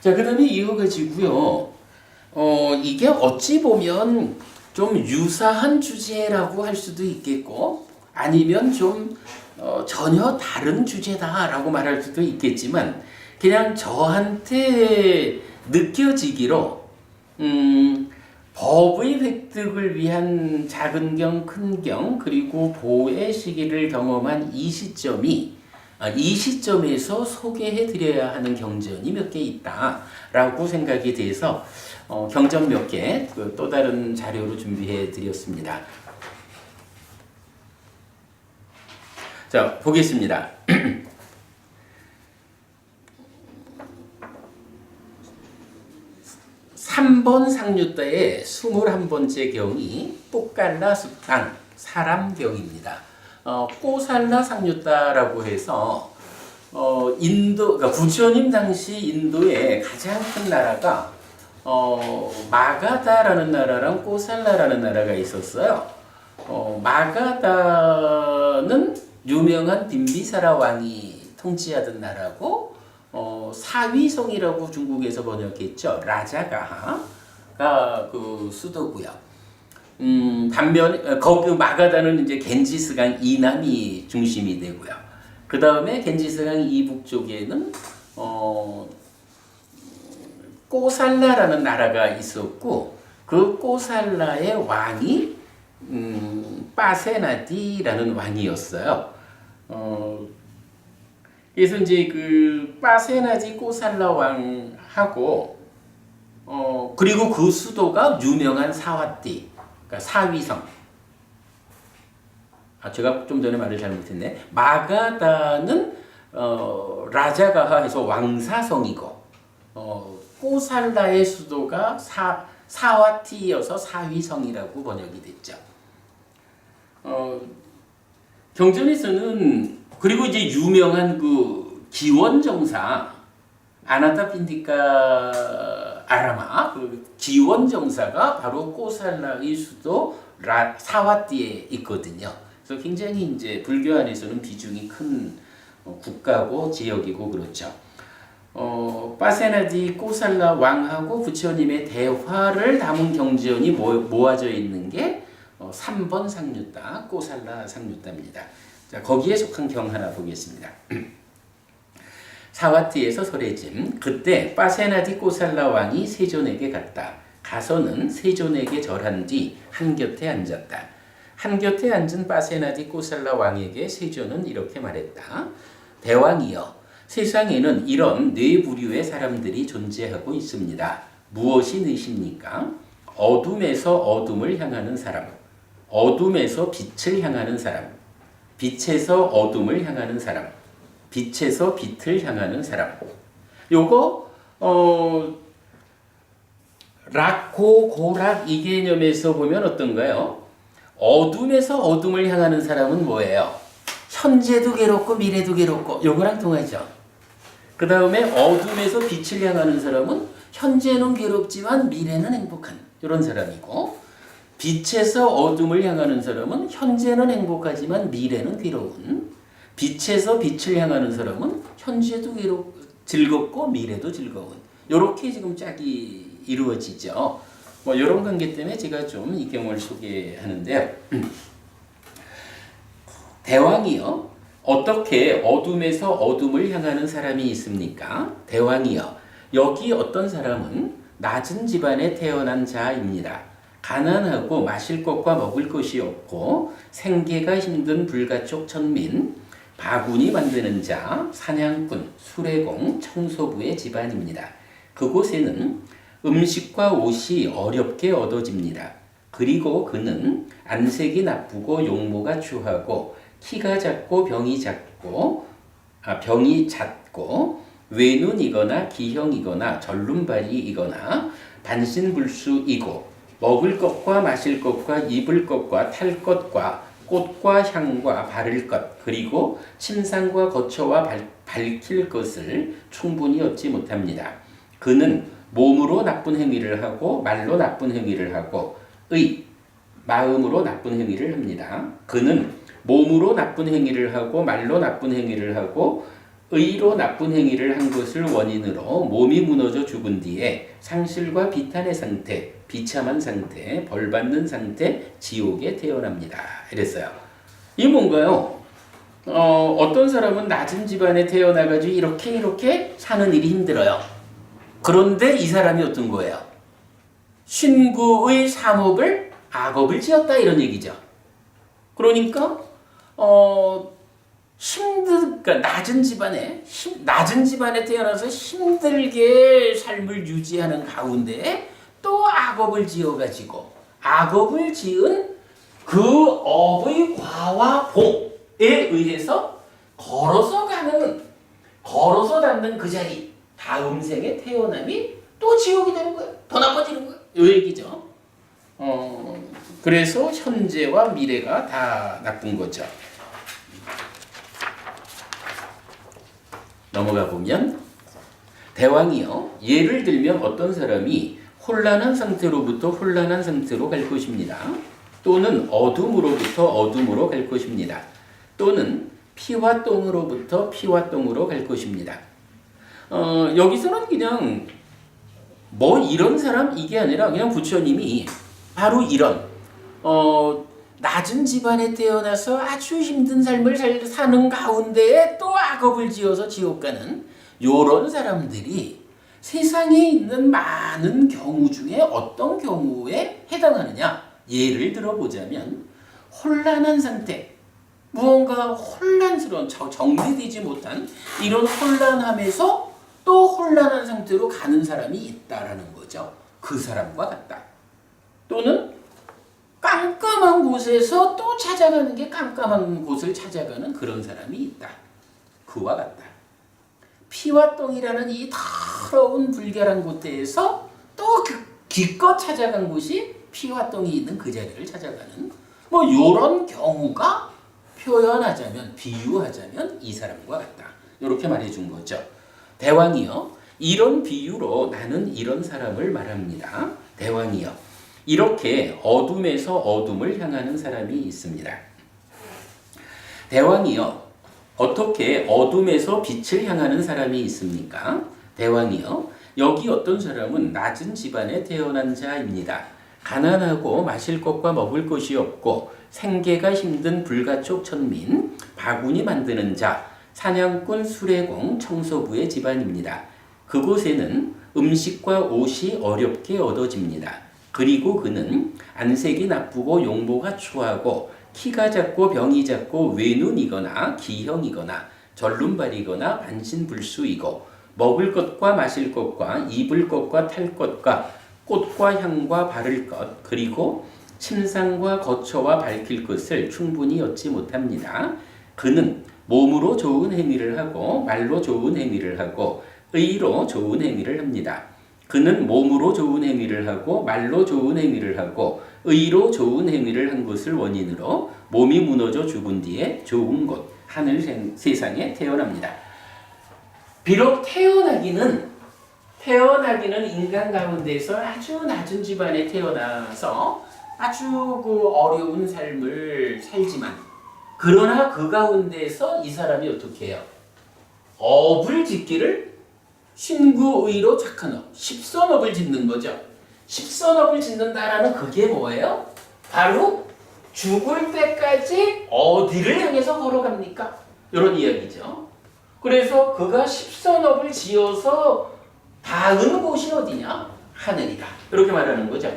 자, 그 다음에 이어가지고요. 이게 어찌 보면 좀 유사한 주제라고 할 수도 있겠고, 아니면 좀 전혀 다른 주제다라고 말할 수도 있겠지만, 그냥 저한테 느껴지기로, 법의 획득을 위한 작은 경, 큰 경, 그리고 보호의 시기를 경험한 이 시점에서 소개해 드려야 하는 경전이 몇 개 있다라고 생각이 돼서 경전 몇 개 또 다른 자료로 준비해 드렸습니다. 자, 보겠습니다. 3번 상류다의 21번째 경이 뽀깔라 숲당 사람경입니다. 꼬살라 상류다라고 해서 인도, 그러니까 부처님 당시 인도의 가장 큰 나라가 마가다라는 나라랑 꼬살라라는 나라가 있었어요. 마가다는 유명한 빈비사라 왕이 통치하던 나라고, 사위성이라고 중국에서 번역했죠. 라자가가 그 수도고요. 반면 거기 마가다는 이제 겐지스강 이남이 중심이 되고요. 그 다음에 겐지스강 이북 쪽에는 꼬살라라는 나라가 있었고, 그 꼬살라의 왕이 빠세나디라는 왕이었어요. 그래서 이제 그 빠세나디 꼬살라 왕하고 그리고 그 수도가 유명한 사와띠, 그러니까 사위성. 제가 좀 전에 말을 잘못했네. 마가다는 라자가하에서 왕사성이고, 꼬살라의 수도가 사와티여서 사위성이라고 번역이 됐죠. 경전에서는 그리고 이제 유명한 그 기원정사 아나타핀디카 아라마 그 기원정사가 바로 꼬살라의 수도 사와띠에 있거든요. 그래서 굉장히 이제 불교 안에서는 비중이 큰 국가고 지역이고 그렇죠. 빠세나디 꼬살라 왕하고 부처님의 대화를 담은 경전이 모아져 있는 게 3번 상류다, 꼬살라 상류다입니다. 자, 거기에 속한 경 하나 보겠습니다. 사와티에서 설해짐. 그때 빠세나디 꼬살라 왕이 세존에게 갔다. 가서는 세존에게 절한 뒤 한곁에 앉았다. 한곁에 앉은 빠세나디 꼬살라 왕에게 세존은 이렇게 말했다. 대왕이여, 세상에는 이런 네 부류의 사람들이 존재하고 있습니다. 무엇이 넷입니까? 어둠에서 어둠을 향하는 사람, 어둠에서 빛을 향하는 사람, 빛에서 어둠을 향하는 사람, 빛에서 빛을 향하는 사람. 요거 락고 고락 이 개념에서 보면 어떤가요? 어둠에서 어둠을 향하는 사람은 뭐예요? 현재도 괴롭고 미래도 괴롭고, 요거랑 통하죠. 그 다음에 어둠에서 빛을 향하는 사람은 현재는 괴롭지만 미래는 행복한 이런 사람이고, 빛에서 어둠을 향하는 사람은 현재는 행복하지만 미래는 괴로운, 빛에서 빛을 향하는 사람은 현재도 즐겁고 미래도 즐거운, 이렇게 지금 짝이 이루어지죠. 뭐 이런 관계 때문에 제가 좀 이 경우를 소개하는데요. 대왕이요, 어떻게 어둠에서 어둠을 향하는 사람이 있습니까? 대왕이요, 여기 어떤 사람은 낮은 집안에 태어난 자입니다. 가난하고 마실 것과 먹을 것이 없고 생계가 힘든 불가촉 천민, 바구니 만드는 자, 사냥꾼, 수레공, 청소부의 집안입니다. 그곳에는 음식과 옷이 어렵게 얻어집니다. 그리고 그는 안색이 나쁘고 용모가 추하고 키가 작고 병이 잦고 외눈이거나 기형이거나 절름발이이거나 반신불수이고 먹을 것과 마실 것과 입을 것과 탈 것과 꽃과 향과 바를 것, 그리고 침상과 거처와 밝힐 것을 충분히 얻지 못합니다. 그는 몸으로 나쁜 행위를 하고 말로 나쁜 행위를 하고 마음으로 나쁜 행위를 합니다. 그는 몸으로 나쁜 행위를 하고 말로 나쁜 행위를 하고 의로 나쁜 행위를 한 것을 원인으로 몸이 무너져 죽은 뒤에 상실과 비탄의 상태, 비참한 상태, 벌받는 상태, 지옥에 태어납니다. 이랬어요. 이 뭔가요? 어떤 사람은 낮은 집안에 태어나가지고 이렇게 사는 일이 힘들어요. 그런데 이 사람이 어떤 거예요? 신구의 삼업을 악업을 지었다 이런 얘기죠. 그러니까 그러니까 낮은 집안에 태어나서 힘들게 삶을 유지하는 가운데 또 악업을 지어가지고 악업을 지은 그 업의 과와 복에 의해서 걸어서 닿는 그 자리 다음 생에 태어남이 또 지옥이 되는 거예요. 더 나빠지는 거예요. 이 얘기죠. 그래서 현재와 미래가 다 나쁜 거죠. 넘어가 보면 대왕이요. 예를 들면 어떤 사람이 혼란한 상태로부터 혼란한 상태로 갈 것입니다. 또는 어둠으로부터 어둠으로 갈 것입니다. 또는 피와 똥으로부터 피와 똥으로 갈 것입니다. 여기서는 그냥 뭐 이런 사람 이게 아니라 그냥 부처님이 바로 이런 낮은 집안에 태어나서 아주 힘든 삶을 사는 가운데에 또 악업을 지어서 지옥 가는 요런 사람들이 세상에 있는 많은 경우 중에 어떤 경우에 해당하느냐? 예를 들어보자면 혼란한 상태, 무언가 혼란스러운 정리되지 못한 이런 혼란함에서 또 혼란한 상태로 가는 사람이 있다라는 거죠. 그 사람과 같다. 또는 깜깜한 곳에서 또 찾아가는 게 깜깜한 곳을 찾아가는 그런 사람이 있다. 그와 같다. 피와 똥이라는 이 더러운 불결한 곳에서 또 기껏 찾아간 곳이 피와 똥이 있는 그 자리를 찾아가는 뭐 이런 경우가 표현하자면 비유하자면 이 사람과 같다. 이렇게 말해준 거죠. 대왕이요. 이런 비유로 나는 이런 사람을 말합니다. 대왕이요. 이렇게 어둠에서 어둠을 향하는 사람이 있습니다. 대왕이요. 어떻게 어둠에서 빛을 향하는 사람이 있습니까? 대왕이요. 여기 어떤 사람은 낮은 집안에 태어난 자입니다. 가난하고 마실 것과 먹을 것이 없고 생계가 힘든 불가촉 천민, 바구니 만드는 자, 사냥꾼, 수레공, 청소부의 집안입니다. 그곳에는 음식과 옷이 어렵게 얻어집니다. 그리고 그는 안색이 나쁘고 용모가 추하고 키가 작고 병이 작고 외눈이거나 기형이거나 절름발이거나 반신불수이고 먹을 것과 마실 것과 입을 것과 탈 것과 꽃과 향과 바를 것 그리고 침상과 거처와 밝힐 것을 충분히 얻지 못합니다. 그는 몸으로 좋은 행위를 하고 말로 좋은 행위를 하고 의로 좋은 행위를 합니다. 그는 몸으로 좋은 행위를 하고 말로 좋은 행위를 하고 의로 좋은 행위를 한 것을 원인으로 몸이 무너져 죽은 뒤에 좋은 곳 하늘 세상에 태어납니다. 비록 태어나기는 인간 가운데서 아주 낮은 집안에 태어나서 아주 그 어려운 삶을 살지만 그러나 그 가운데서 이 사람이 어떻게 해요? 업을 짓기를 신구의로 착한 업, 십선업을 짓는 거죠. 십선업을 짓는다라는 그게 뭐예요? 바로 죽을 때까지 어디를 향해서 걸어갑니까? 이런 이야기죠. 그래서 그가 십선업을 지어서 닿은 곳이 어디냐? 하늘이다. 이렇게 말하는 거죠.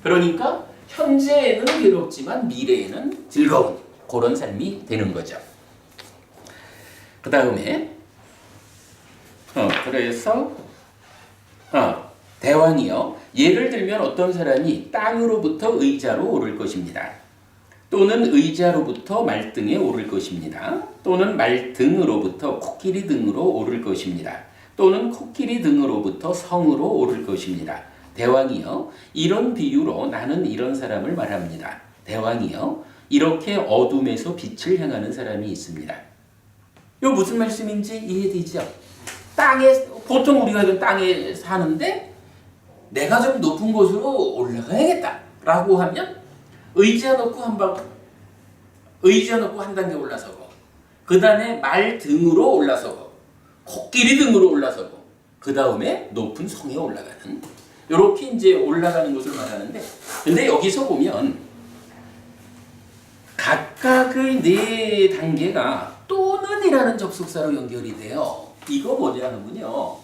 그러니까 현재에는 괴롭지만 미래에는 즐거운 그런 삶이 되는 거죠. 그 다음에 그래서 대왕이요. 예를 들면 어떤 사람이 땅으로부터 의자로 오를 것입니다. 또는 의자로부터 말등에 오를 것입니다. 또는 말등으로부터 코끼리 등으로 오를 것입니다. 또는 코끼리 등으로부터 성으로 오를 것입니다. 대왕이요. 이런 비유로 나는 이런 사람을 말합니다. 대왕이요. 이렇게 어둠에서 빛을 향하는 사람이 있습니다. 이거 무슨 말씀인지 이해되죠? 보통 우리가 땅에 사는데 내가 좀 높은 곳으로 올라가야겠다라고 하면 의자 놓고 한 단계 올라서고 그 다음에 말 등으로 올라서고 코끼리 등으로 올라서고 그 다음에 높은 성에 올라가는 이렇게 이제 올라가는 것을 말하는데 근데 여기서 보면 각각의 네 단계가 또는이라는 접속사로 연결이 돼요. 이거 뭐냐면요.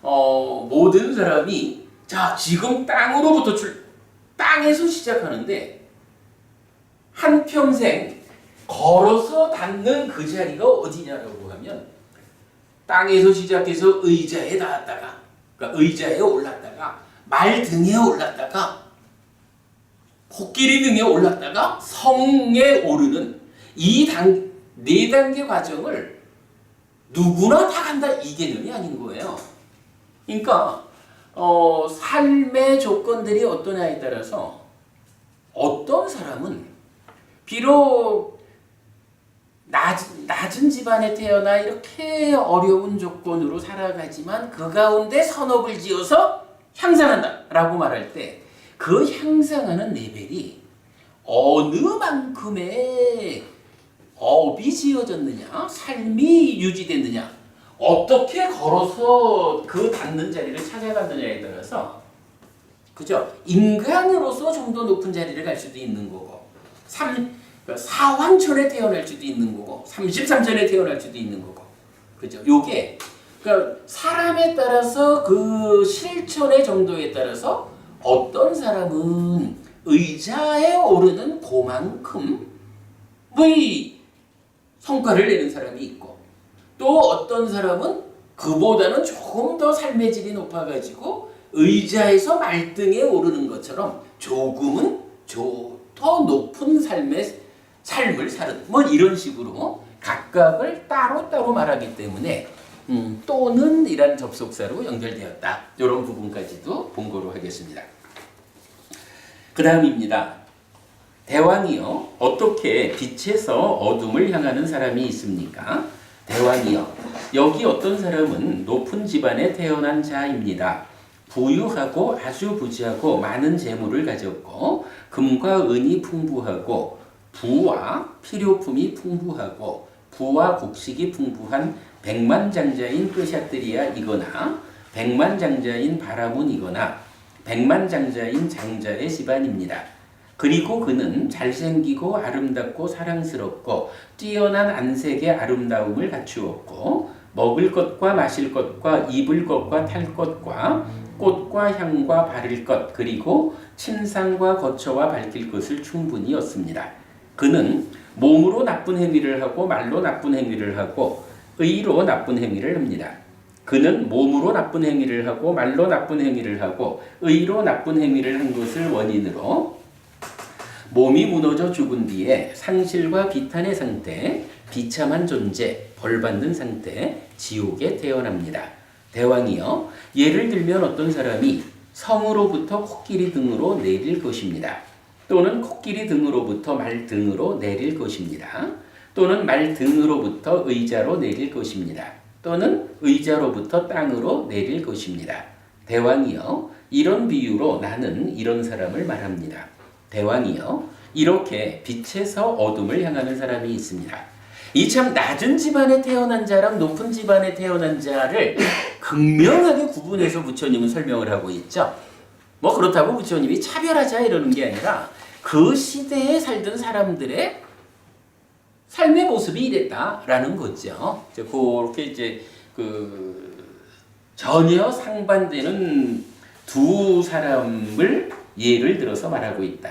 모든 사람이 자 지금 땅에서 시작하는데 한평생 걸어서 닿는 그 자리가 어디냐라고 하면 땅에서 시작해서 의자에 닿았다가 그러니까 의자에 올랐다가 말 등에 올랐다가 코끼리 등에 올랐다가 성에 오르는 네 단계 과정을 누구나 다 간다 이 개념이 아닌 거예요. 그러니까 삶의 조건들이 어떠냐에 따라서 어떤 사람은 비록 낮은 집안에 태어나 이렇게 어려운 조건으로 살아가지만 그 가운데 선업을 지어서 향상한다 라고 말할 때 그 향상하는 레벨이 어느 만큼의 업이 지어졌느냐 삶이 유지됐느냐 어떻게 걸어서 그 닿는 자리를 찾아갔느냐에 따라서 그죠? 인간으로서 좀 더 높은 자리를 갈 수도 있는 거고 사왕천에 태어날 수도 있는 거고 33천에 태어날 수도 있는 거고 그죠? 요게 그러니까 사람에 따라서 그 실천의 정도에 따라서 어떤 사람은 의자에 오르는 그만큼의 성과를 내는 사람이 있고 또 어떤 사람은 그보다는 조금 더 삶의 질이 높아가지고 의자에서 말등에 오르는 것처럼 조금은 더 높은 삶을 사는 뭐 이런 식으로 각각을 따로따로 말하기 때문에 또는 이란 접속사로 연결되었다. 이런 부분까지도 본거로 하겠습니다. 그 다음입니다. 대왕이요. 어떻게 빛에서 어둠을 향하는 사람이 있습니까? 대왕이요. 여기 어떤 사람은 높은 집안에 태어난 자입니다. 부유하고 아주 부지하고 많은 재물을 가졌고 금과 은이 풍부하고 부와 필요품이 풍부하고 부와 곡식이 풍부한 백만장자인 끄샤트리아이거나 백만장자인 바라문이거나 백만장자인 장자의 집안입니다. 그리고 그는 잘생기고 아름답고 사랑스럽고 뛰어난 안색의 아름다움을 갖추었고 먹을 것과 마실 것과 입을 것과 탈 것과 꽃과 향과 바를 것 그리고 침상과 거처와 밝힐 것을 충분히 얻습니다. 그는 몸으로 나쁜 행위를 하고 말로 나쁜 행위를 하고 의로 나쁜 행위를 합니다. 그는 몸으로 나쁜 행위를 하고 말로 나쁜 행위를 하고 의로 나쁜 행위를 한 것을 원인으로 몸이 무너져 죽은 뒤에 상실과 비탄의 상태, 비참한 존재, 벌받는 상태, 지옥에 태어납니다. 대왕이여, 예를 들면 어떤 사람이 성으로부터 코끼리 등으로 내릴 것입니다. 또는 코끼리 등으로부터 말 등으로 내릴 것입니다. 또는 말 등으로부터 의자로 내릴 것입니다. 또는 의자로부터 땅으로 내릴 것입니다. 대왕이여, 이런 비유로 나는 이런 사람을 말합니다. 대왕이여, 이렇게 빛에서 어둠을 향하는 사람이 있습니다. 이 참 낮은 집안에 태어난 자랑 높은 집안에 태어난 자를 극명하게 구분해서 부처님은 설명을 하고 있죠. 뭐 그렇다고 부처님이 차별하자 이러는 게 아니라 그 시대에 살던 사람들의 삶의 모습이 이랬다라는 거죠. 그렇게 이제 전혀 상반되는 두 사람을 예를 들어서 말하고 있다.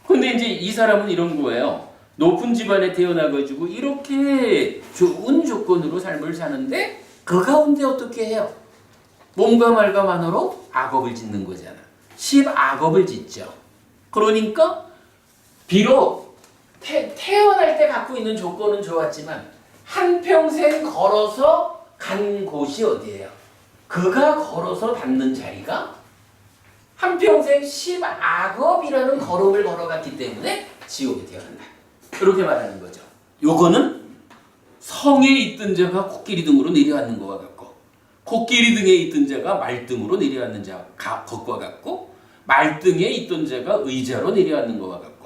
근데 이제 이 사람은 이런 거예요. 높은 집안에 태어나가지고 이렇게 좋은 조건으로 삶을 사는데 그 가운데 어떻게 해요? 몸과 말과 만으로 악업을 짓는 거잖아. 10악업을 짓죠. 그러니까 비록 태어날 때 갖고 있는 조건은 좋았지만 한평생 걸어서 간 곳이 어디예요? 그가 걸어서 닿는 자리가 한평생 10악업이라는 걸음을 걸어갔기 때문에 지옥에 태어난다. 이렇게 말하는 거죠. 요거는 성에 있던 자가 코끼리 등으로 내려앉는 것과 같고 코끼리 등에 있던 자가 말등으로 내려앉는 것과 같고 말등에 있던 자가 의자로 내려앉는 것과 같고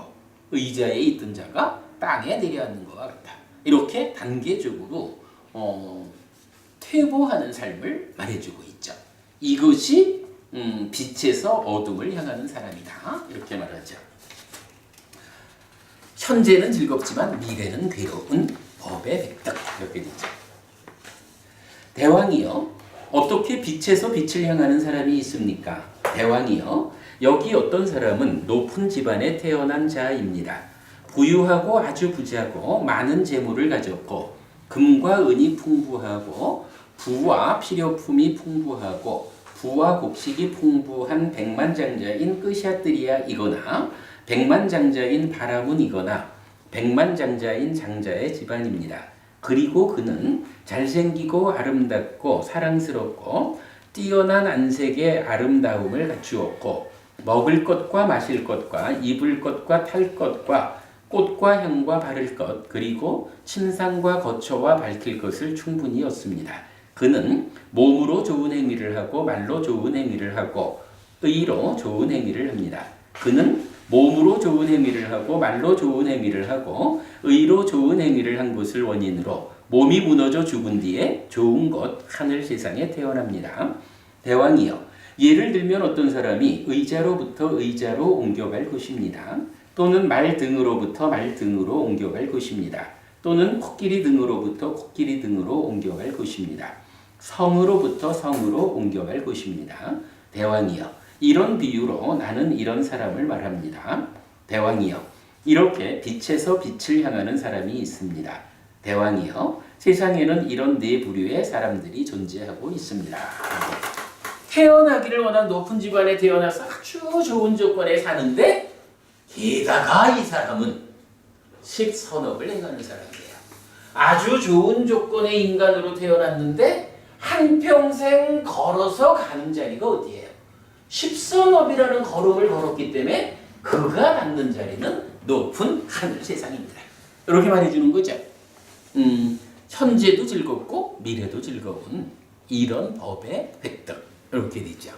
의자에 있던 자가 땅에 내려앉는 것과 같다. 이렇게 단계적으로 퇴보하는 삶을 말해주고 있죠. 이것이 빛에서 어둠을 향하는 사람이다. 이렇게 말하죠. 현재는 즐겁지만 미래는 괴로운 법의 백덕. 이렇게 되죠. 대왕이요. 어떻게 빛에서 빛을 향하는 사람이 있습니까? 대왕이요. 여기 어떤 사람은 높은 집안에 태어난 자입니다. 부유하고 아주 부자고 많은 재물을 가졌고 금과 은이 풍부하고 부와 필요품이 풍부하고 부와 곡식이 풍부한 백만장자인 끄샤뜨리아이거나 백만장자인 바라문이거나 백만장자인 장자의 집안입니다. 그리고 그는 잘생기고 아름답고 사랑스럽고 뛰어난 안색의 아름다움을 갖추었고 먹을 것과 마실 것과 입을 것과 탈 것과 꽃과 향과 바를 것 그리고 침상과 거처와 밝힐 것을 충분히 얻습니다. 그는 몸으로 좋은 행위를 하고 말로 좋은 행위를 하고 의로 좋은 행위를 합니다. 그는 몸으로 좋은 행위를 하고 말로 좋은 행위를 하고 의로 좋은 행위를 한 것을 원인으로 몸이 무너져 죽은 뒤에 좋은 것 하늘 세상에 태어납니다. 대왕이여, 예를 들면 어떤 사람이 의자로부터 의자로 옮겨갈 것입니다. 또는 말 등으로부터 말 등으로 옮겨갈 것입니다. 또는 코끼리 등으로부터 코끼리 등으로 옮겨갈 것입니다. 성으로부터 성으로 옮겨갈 것입니다. 대왕이여, 이런 비유로 나는 이런 사람을 말합니다. 대왕이여, 이렇게 빛에서 빛을 향하는 사람이 있습니다. 대왕이여, 세상에는 이런 네 부류의 사람들이 존재하고 있습니다. 태어나기를 원한 높은 집안에 태어나서 아주 좋은 조건에 사는데 게다가 이 사람은 식선업을 행하는 사람이에요. 아주 좋은 조건의 인간으로 태어났는데 한평생 걸어서 가는 자리가 어디예요? 십선업이라는 걸음을 걸었기 때문에 그가 받는 자리는 높은 하늘 세상입니다. 이렇게 말해주는 거죠. 현재도 즐겁고 미래도 즐거운 이런 법의 획득 이렇게 되죠.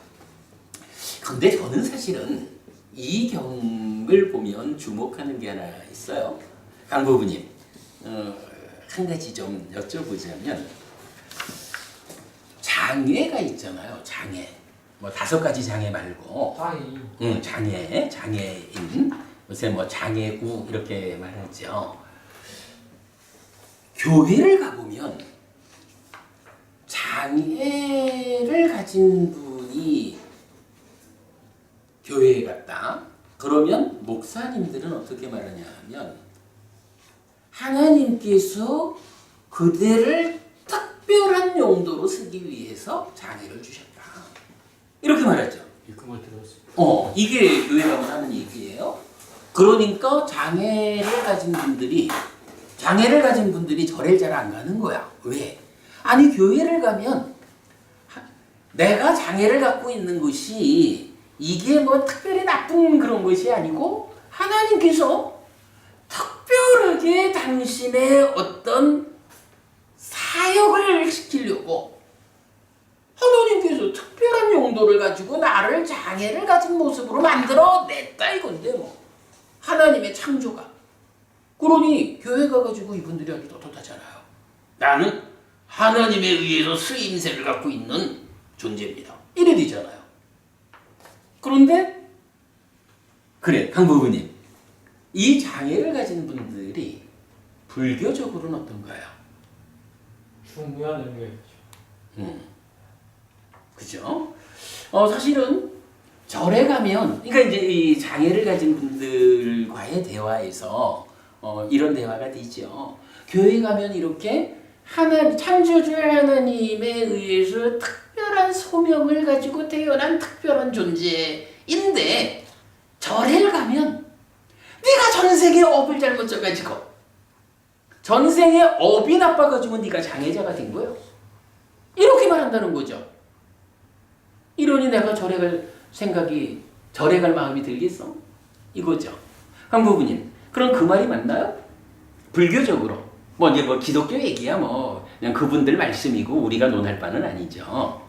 근데 저는 사실은 이 경을 보면 주목하는 게 하나 있어요. 강부부님, 한 가지 좀 여쭤보자면 장애가 있잖아요. 장애. 뭐 5가지 장애 말고 장애인 요새 뭐 장애우 이렇게 말하죠. 교회를 가보면 장애를 가진 분이 교회에 갔다. 그러면 목사님들은 어떻게 말하냐 하면 하나님께서 그대를 특별한 용도로 쓰기 위해서 장애를 주셨다. 이렇게 말하죠. 그걸 들었어요. 이게 교회 가면 하는 얘기예요. 그러니까 장애를 가진 분들이 절에를 잘 안 가는 거야. 왜? 아니 교회를 가면 내가 장애를 갖고 있는 것이 이게 뭐 특별히 나쁜 그런 것이 아니고 하나님께서 특별하게 당신의 어떤 사역을 시키려고 하나님께서 특별한 용도를 가지고 나를 장애를 가진 모습으로 만들어 냈다 이건데 뭐 하나님의 창조가. 그러니 교회 가가지고 이분들이 하기 떳떳하잖아요. 나는 하나님에 의해서 쓰임새를 갖고 있는 존재입니다. 이래 되잖아요. 그런데 그래 강부부님, 이 장애를 가진 분들이 불교적으로는 어떤가요? 중요한 의미가 있죠. 그죠? 사실은 절에 가면, 그러니까 이제 이 장애를 가진 분들과의 대화에서 이런 대화가 되죠. 교회 가면 이렇게 창조주 하나님에 의해서 특별한 소명을 가지고 태어난 특별한 존재인데 절에 가면 네가 전생에 업을 잘못 져가지고 전생에 업이 나빠가지고 네가 장애자가 된 거예요. 이렇게 말한다는 거죠. 이러니 내가 절에 갈 마음이 들겠어? 이거죠. 강부부님, 그럼 그 말이 맞나요? 불교적으로 이제 기독교 얘기야 그냥 그분들 말씀이고 우리가 논할 바는 아니죠.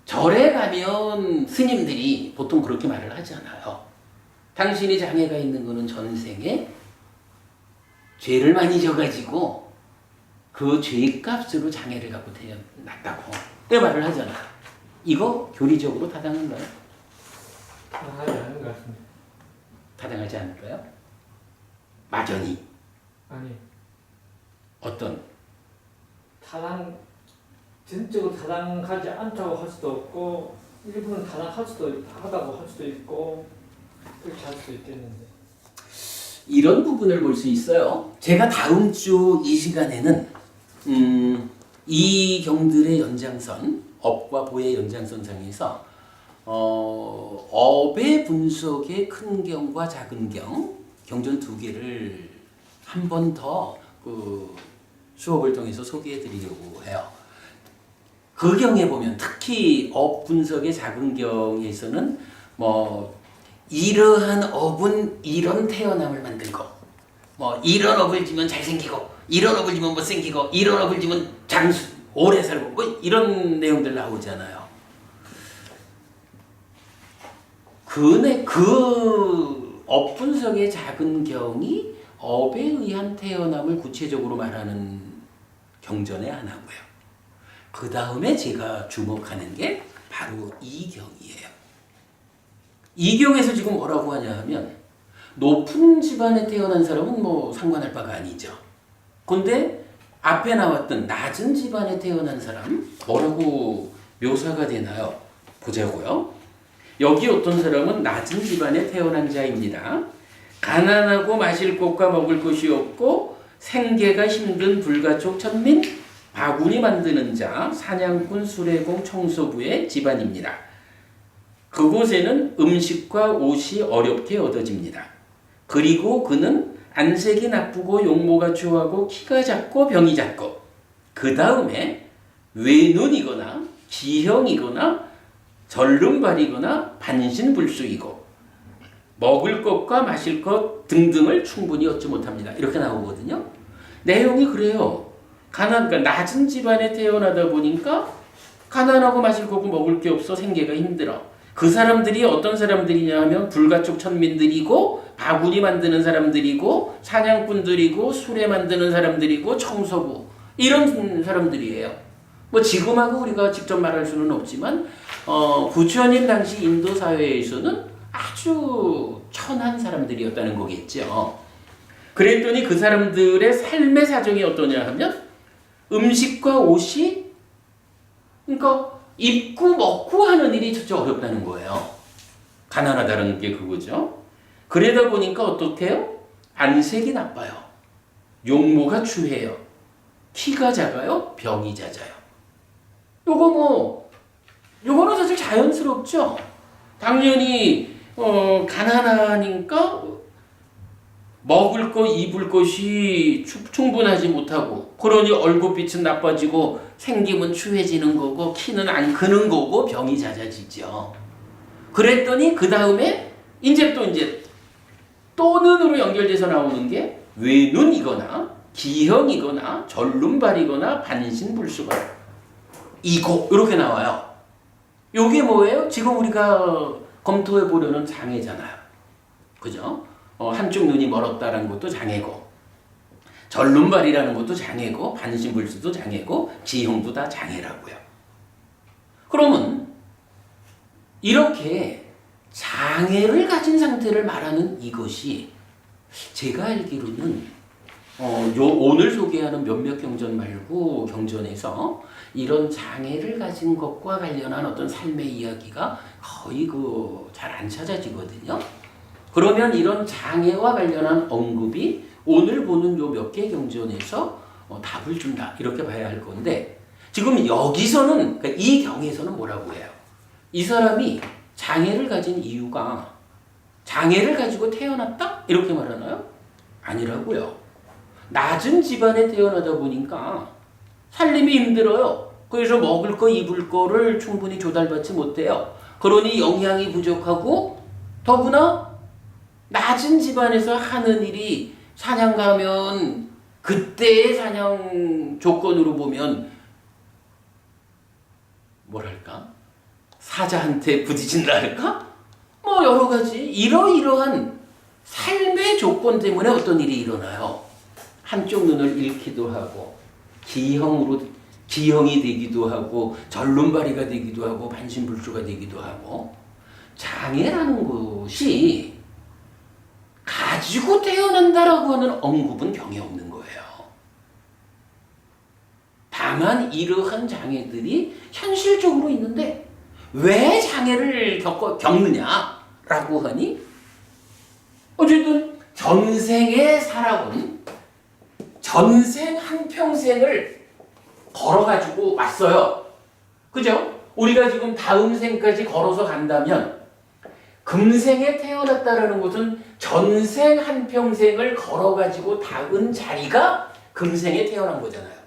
절에 가면 스님들이 보통 그렇게 말을 하잖아요. 당신이 장애가 있는 거는 전생에 죄를 많이 져가지고 그 죄값으로 장애를 갖고 태어났다고 그 말을 하잖아. 이거 교리적으로 타당한가요? 하지 않은 것 같습니다. 타당하지 않을까요? 막연히 아니, 어떤 전적으로 타당하지 않다고 할 수도 없고 일부는 하다고 할 수도 있고 그렇게 할 수도 있겠는데. 이런 부분을 볼 수 있어요. 제가 다음 주 이 시간에는 이 경들의 연장선, 업과 보의 연장선상에서 업의 분석의 큰 경과 작은 경, 경전 두 개를 한 번 더 수업을 통해서 소개해 드리려고 해요. 그 경에 보면 특히 업 분석의 작은 경에서는 이러한 업은 이런 태어남을 만들고 이런 업을 지면 잘생기고 이런 업을 지면 못생기고 이런 업을 지면 오래 살고 이런 내용들 나오잖아요. 그 업 분석의 작은 경이 업에 의한 태어남을 구체적으로 말하는 경전의 하나고요. 그 다음에 제가 주목하는 게 바로 이 경이에요. 이 경에서 지금 뭐라고 하냐 하면 높은 집안에 태어난 사람은 상관할 바가 아니죠. 근데 앞에 나왔던 낮은 집안에 태어난 사람 뭐라고 묘사가 되나요? 보자고요. 여기 어떤 사람은 낮은 집안에 태어난 자입니다. 가난하고 마실 것과 먹을 것이 없고 생계가 힘든 불가촉 천민, 바구니 만드는 자, 사냥꾼, 수레공, 청소부의 집안입니다. 그곳에는 음식과 옷이 어렵게 얻어집니다. 그리고 그는 안색이 나쁘고 용모가 추하고 키가 작고 병이 작고 그 다음에 외눈이거나 기형이거나 절름발이거나 반신불수이고 먹을 것과 마실 것 등등을 충분히 얻지 못합니다. 이렇게 나오거든요. 내용이 그래요. 그러니까 낮은 집안에 태어나다 보니까 가난하고 마실 거고 먹을 게 없어 생계가 힘들어. 그 사람들이 어떤 사람들이냐 하면 불가촉 천민들이고 바구니 만드는 사람들이고 사냥꾼들이고 수레 만드는 사람들이고 청소부 이런 사람들이에요. 지금하고 우리가 직접 말할 수는 없지만 부처님 당시 인도 사회에서는 아주 천한 사람들이었다는 거겠죠. 그랬더니 그 사람들의 삶의 사정이 어떠냐 하면 음식과 옷이 그러니까 입고 먹고 하는 일이 진짜 어렵다는 거예요. 가난하다는 게 그거죠. 그러다 보니까 어떻게요? 안색이 나빠요. 용모가 추해요. 키가 작아요. 병이 잦아요. 요거는 사실 자연스럽죠. 당연히 가난하니까 먹을 거 입을 것이 충분하지 못하고 그러니 얼굴빛은 나빠지고 생김은 추해지는 거고 키는 안 크는 거고 병이 잦아지죠. 그랬더니 그 다음에 이제 또는으로 연결돼서 나오는 게 외눈이거나 기형이거나 절름발이거나 반신불수가 이렇게 나와요. 요게 뭐예요? 지금 우리가 검토해 보려는 장애잖아요. 그죠? 한쪽 눈이 멀었다라는 것도 장애고 절름발이라는 것도 장애고 반신불수도 장애고 기형도 다 장애라고요. 그러면 이렇게 장애를 가진 상태를 말하는 이것이 제가 알기로는 오늘 소개하는 몇몇 경전 말고 경전에서 이런 장애를 가진 것과 관련한 어떤 삶의 이야기가 거의 잘 안 찾아지거든요. 그러면 이런 장애와 관련한 언급이 오늘 보는 요 몇 개 경전에서 답을 준다 이렇게 봐야 할 건데 지금 여기서는 그러니까 이 경에서는 뭐라고 해요? 이 사람이 장애를 가진 이유가 장애를 가지고 태어났다? 이렇게 말하나요? 아니라고요. 낮은 집안에 태어나다 보니까 살림이 힘들어요. 그래서 먹을 거 입을 거를 충분히 조달받지 못해요. 그러니 영양이 부족하고 더구나 낮은 집안에서 하는 일이 사냥 가면 그때의 사냥 조건으로 보면 뭐랄까? 사자한테 부딪힌다 할까? 여러 가지 이러이러한 삶의 조건 때문에 어떤 일이 일어나요. 한쪽 눈을 잃기도 하고 기형이 되기도 하고 절름발이가 되기도 하고 반신불수가 되기도 하고 장애라는 것이 가지고 태어난다라고 하는 언급은 경에 없는 거예요. 다만 이러한 장애들이 현실적으로 있는데 왜 장애를 겪느냐라고 하니 어쨌든 전생에 살아온 전생 한평생을 걸어가지고 왔어요. 그죠? 우리가 지금 다음 생까지 걸어서 간다면 금생에 태어났다라는 것은 전생 한평생을 걸어가지고 닿은 자리가 금생에 태어난 거잖아요.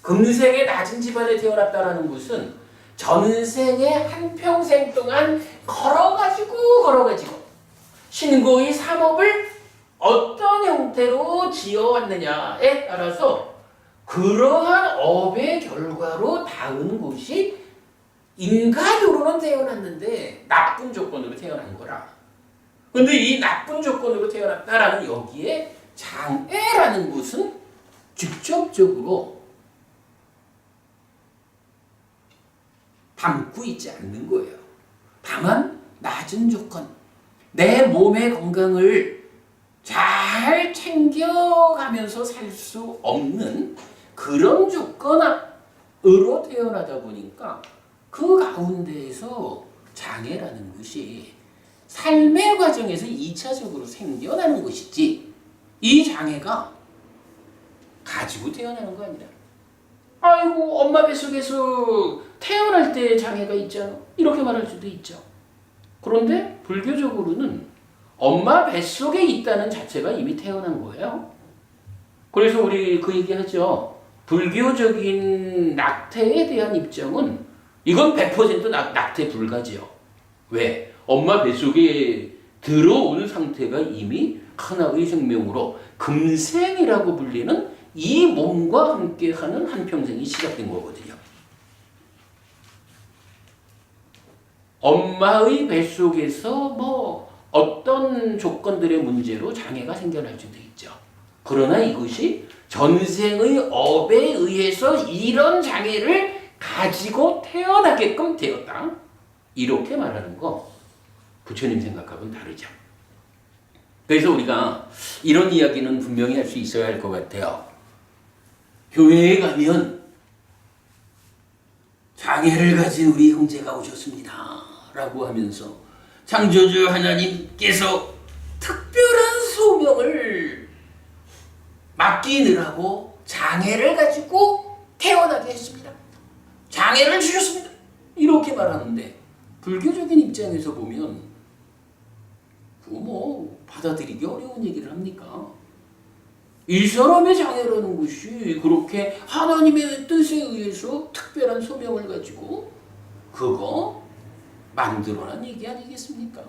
금생에 낮은 집안에 태어났다라는 것은 전생에 한평생 동안 걸어가지고 신고의 삼업을 어떤 형태로 지어왔느냐에 따라서 그러한 업의 결과로 닿은 곳이 인간으로는 태어났는데 나쁜 조건으로 태어난 거라. 근데 이 나쁜 조건으로 태어났다라는 여기에 장애라는 것은 직접적으로 담고 있지 않는 거예요. 다만 낮은 조건, 내 몸의 건강을 잘 챙겨가면서 살 수 없는 그런 조건으로 태어나다 보니까 그 가운데에서 장애라는 것이 삶의 과정에서 2차적으로 생겨나는 것이지 이 장애가 가지고 태어나는 거 아니라 아이고 엄마 뱃속에서 태어날 때 장애가 있잖아 이렇게 말할 수도 있죠. 그런데 불교적으로는 엄마 뱃속에 있다는 자체가 이미 태어난 거예요. 그래서 우리 그 얘기하죠. 불교적인 낙태에 대한 입장은 이건 100% 낙태 불가지요. 왜? 엄마 뱃속에 들어온 상태가 이미 하나의 생명으로 금생이라고 불리는 이 몸과 함께하는 한평생이 시작된 거거든요. 엄마의 뱃속에서 뭐 어떤 조건들의 문제로 장애가 생겨날 수도 있죠. 그러나 이것이 전생의 업에 의해서 이런 장애를 가지고 태어나게끔 되었다. 이렇게 말하는 거 부처님 생각하고는 다르죠. 그래서 우리가 이런 이야기는 분명히 할 수 있어야 할 것 같아요. 교회에 가면 장애를 가진 우리 형제가 오셨습니다. 라고 하면서 창조주 하나님께서 특별한 소명을 맡기느라고 장애를 가지고 태어나게 했습니다. 장애를 주셨습니다. 이렇게 말하는데 불교적인 입장에서 보면 그거 뭐 받아들이기 어려운 얘기를 합니까? 이 사람의 장애라는 것이 그렇게 하나님의 뜻에 의해서 특별한 소명을 가지고 그거 만들어낸 얘기 아니겠습니까?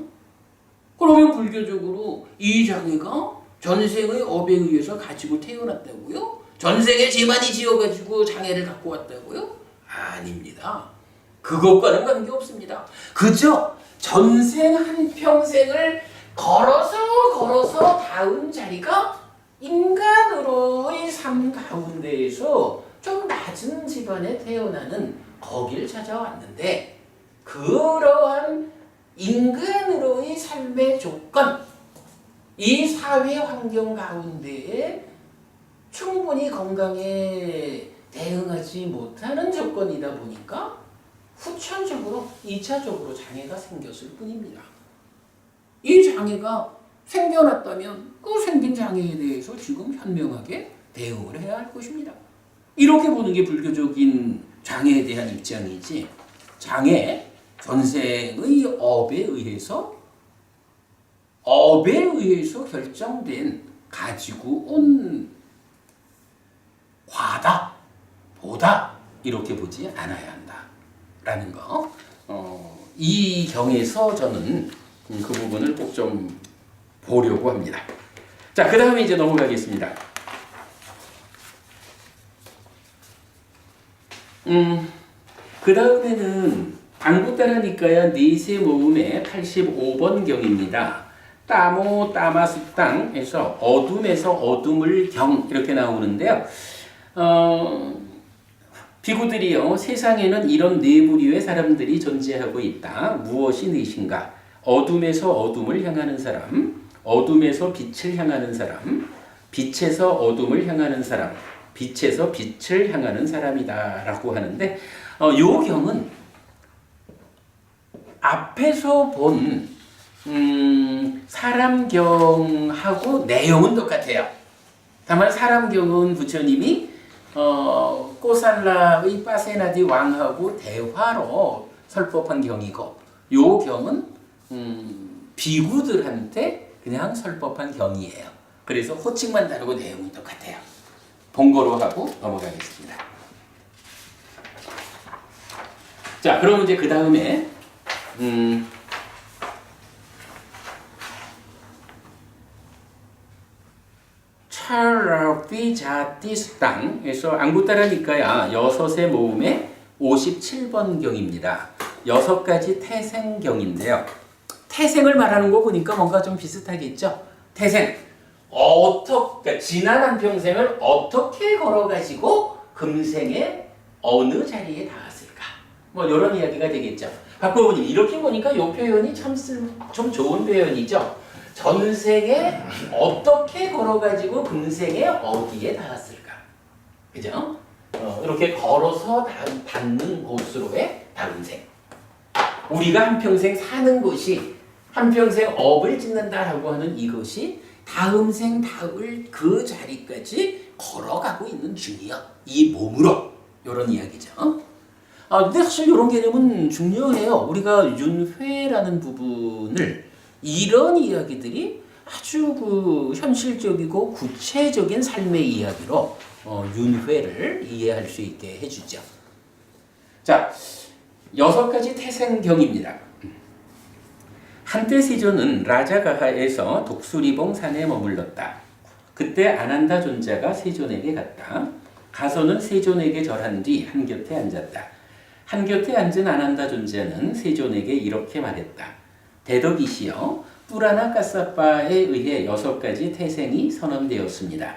그러면 불교적으로 이 장애가 전생의 업에 의해서 가지고 태어났다고요? 전생에 죄만이 지어가지고 장애를 갖고 왔다고요? 아닙니다. 그것과는 관계없습니다. 그저 전생 한평생을 걸어서 닿은 자리가 인간으로의 삶 가운데에서 좀 낮은 집안에 태어나는 거길 찾아왔는데 그러한 인간으로의 삶의 조건, 이 사회 환경 가운데에 충분히 건강에 대응하지 못하는 조건이다 보니까 후천적으로 2차적으로 장애가 생겼을 뿐입니다. 이 장애가 생겨났다면 그 생긴 장애에 대해서 지금 현명하게 대응을 해야 할 것입니다. 이렇게 보는 게 불교적인 장애에 대한 입장이지 장애, 전생의 업에 의해서 결정된 가지고 온 과다, 보다 이렇게 보지 않아야 한다라는 거. 이 경에서 저는 그 부분을 꼭 좀 보려고 합니다. 자, 그 다음에 이제 넘어가겠습니다. 그 다음에는 안구따라니까야 네세 모음의 85번 경입니다. 따모 따마숙당에서 어둠에서 어둠을 경 이렇게 나오는데요. 비구들이요, 세상에는 이런 네 부류의 사람들이 존재하고 있다. 무엇이 넷인가? 어둠에서 어둠을 향하는 사람, 어둠에서 빛을 향하는 사람, 빛에서 어둠을 향하는 사람, 빛에서 빛을 향하는 사람이다 라고 하는데, 요 경은 앞에서 본 사람경하고 내용은 똑같아요. 다만 사람경은 부처님이 꼬살라의 빠세나디 왕하고 대화로 설법한 경이고, 요 경은 비구들한테 그냥 설법한 경이에요. 그래서 호칭만 다르고 내용은 똑같아요. 본거로 하고 넘어가겠습니다. 자, 그럼 이제 그 다음에 찰라비자티스땅에서 앙구따라니까야 여섯의 모음의 57번 경입니다. 6가지 태생경인데요. 태생을 말하는 거 보니까 뭔가 좀 비슷하겠죠? 태생. 그러니까 지난 한평생을 어떻게 걸어가지고 금생에 어느 자리에 닿았을까? 뭐 이런 이야기가 되겠죠. 박보부님, 이렇게 보니까 이 표현이 좀 좋은 표현이죠. 전생에 어떻게 걸어가지고 금생에 어디에 닿았을까? 그죠? 이렇게 걸어서 닿는 곳으로의 다음생. 우리가 한평생 사는 곳이 한평생 업을 짓는다라고 하는 이것이 다음생 닿을 그 자리까지 걸어가고 있는 중이야. 이 몸으로. 이런 이야기죠. 근데 사실 이런 개념은 중요해요. 우리가 윤회라는 부분을 이런 이야기들이 아주 그 현실적이고 구체적인 삶의 이야기로 윤회를 이해할 수 있게 해주죠. 자, 6가지 태생경입니다. 한때 세존은 라자가하에서 독수리봉 산에 머물렀다. 그때 아난다 존자가 세존에게 갔다. 가서는 세존에게 절한 뒤 한곁에 앉았다. 한곁에 앉은 아난다 존자는 세존에게 이렇게 말했다. 대덕이시여, 뿌라나 까사빠에 의해 6가지 태생이 선언되었습니다.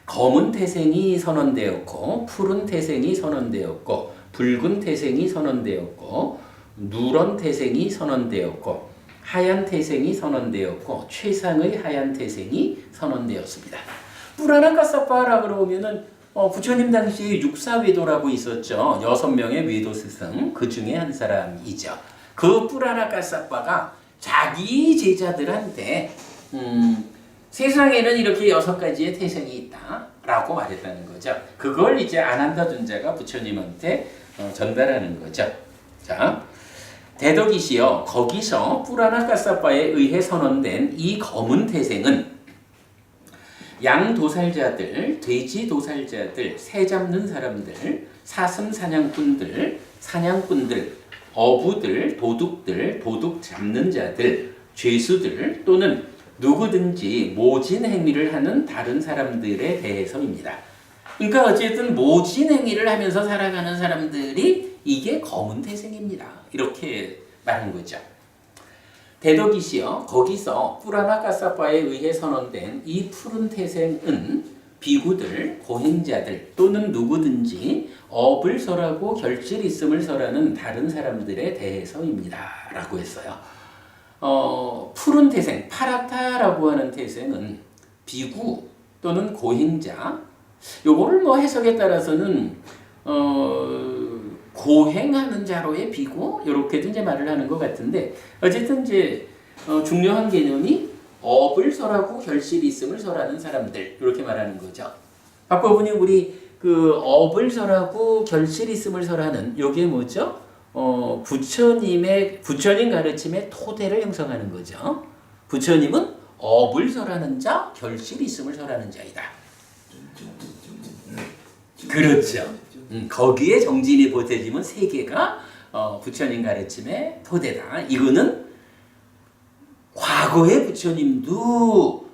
검은 태생이 선언되었고, 푸른 태생이 선언되었고, 붉은 태생이 선언되었고, 누런 태생이 선언되었고, 하얀 태생이 선언되었고, 최상의 하얀 태생이 선언되었습니다. 뿌라나 까사빠라 그러면은 부처님 당시에 육사외도라고 있었죠. 6명의 외도 스승, 그 중에 한 사람이죠. 그 뿌라나 까사빠가 자기 제자들한테 세상에는 이렇게 6가지의 태생이 있다라고 말했다는 거죠. 그걸 이제 아난다 존자가 부처님한테 전달하는 거죠. 자, 대덕이시여, 거기서 뿌라나 까사빠에 의해 선언된 이 검은 태생은 양 도살자들, 돼지 도살자들, 새 잡는 사람들, 사슴 사냥꾼들, 어부들, 도둑들, 도둑 잡는 자들, 죄수들 또는 누구든지 모진 행위를 하는 다른 사람들에 대해서입니다. 그러니까 어쨌든 모진 행위를 하면서 살아가는 사람들이 이게 검은 태생입니다. 이렇게 말한 거죠. 대덕이시여, 거기서 뿌라나 까사빠에 의해 선언된 이 푸른 태생은 비구들, 고행자들 또는 누구든지 업을 설하고 결실 있음을 설하는 다른 사람들에 대해서입니다. 라고 했어요. 푸른 태생, 파라타라고 하는 태생은 비구 또는 고행자, 요거를 뭐 해석에 따라서는 고행하는 자로의 비구 이렇게도 이제 말을 하는 것 같은데, 어쨌든 이제 중요한 개념이 업을 설하고 결실이 있음을 설하는 사람들 이렇게 말하는 거죠. 박보분이 우리 그 업을 설하고 결실이 있음을 설하는 요게 뭐죠? 부처님 가르침의 토대를 형성하는 거죠. 부처님은 업을 설하는 자, 결실이 있음을 설하는 자이다. 그렇죠. 거기에 정진이 보태지면 세계가 부처님 가르침의 토대다. 이거는 과거의 부처님도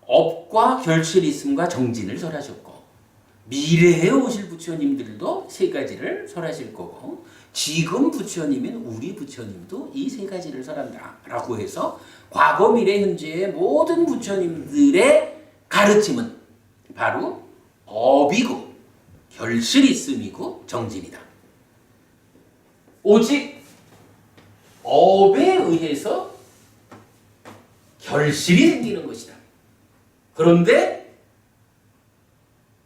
업과 결실 있음과 정진을 설하셨고, 미래에 오실 부처님들도 3가지를 설하실 거고, 지금 부처님인 우리 부처님도 이 3가지를 설한다라고 해서 과거, 미래, 현재의 모든 부처님들의 가르침은 바로 업이고 결실이 있음이고 정진이다. 오직 업에 의해서 결실이 생기는 것이다. 그런데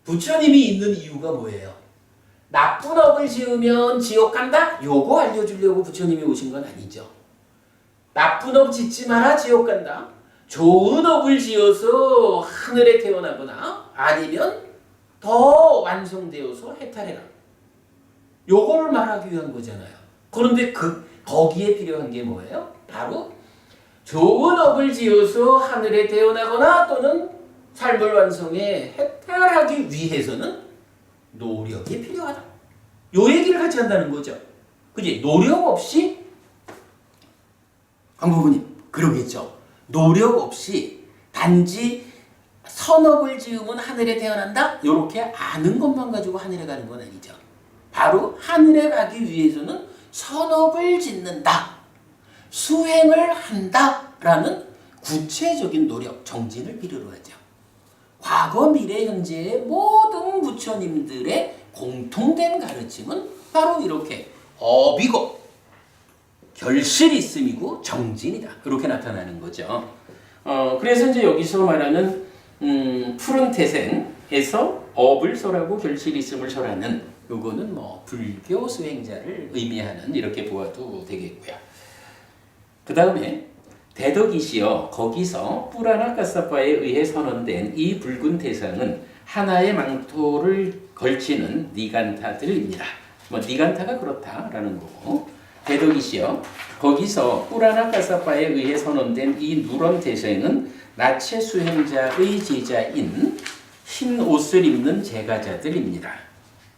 부처님이 있는 이유가 뭐예요? 나쁜 업을 지으면 지옥 간다? 요거 알려주려고 부처님이 오신 건 아니죠. 나쁜 업 짓지 마라 지옥 간다. 좋은 업을 지어서 하늘에 태어나거나 아니면 더 완성되어서 해탈해라. 요걸 말하기 위한 거잖아요. 그런데 거기에 필요한 게 뭐예요? 바로 좋은 업을 지어서 하늘에 태어나거나 또는 삶을 완성해 해탈하기 위해서는 노력이 필요하다. 요 얘기를 같이 한다는 거죠. 그지? 노력 없이 강부모님 그러겠죠. 노력 없이 단지 선업을 지으면 하늘에 태어난다? 요렇게 아는 것만 가지고 하늘에 가는 건 아니죠. 바로 하늘에 가기 위해서는 선업을 짓는다. 수행을 한다라는 구체적인 노력, 정진을 필요로 하죠. 과거, 미래, 현재의 모든 부처님들의 공통된 가르침은 바로 이렇게 업이고 결실이 있음이고 정진이다. 이렇게 나타나는 거죠. 그래서 이제 여기서 말하는 푸른 태생에서 업을 설하고 결실이 있음을 설하는 요거는 뭐 불교 수행자를 의미하는 이렇게 보아도 되겠고요. 그 다음에 대덕이시여 거기서 뿌라나카사파에 의해 선언된 이 붉은 태상은 하나의 망토를 걸치는 니간타들입니다. 뭐 니간타가 그렇다라는 거고 대덕이시여 거기서 뿌라나카사파에 의해 선언된 이 누런 태생은 나체 수행자의 제자인 흰 옷을 입는 제가자들입니다.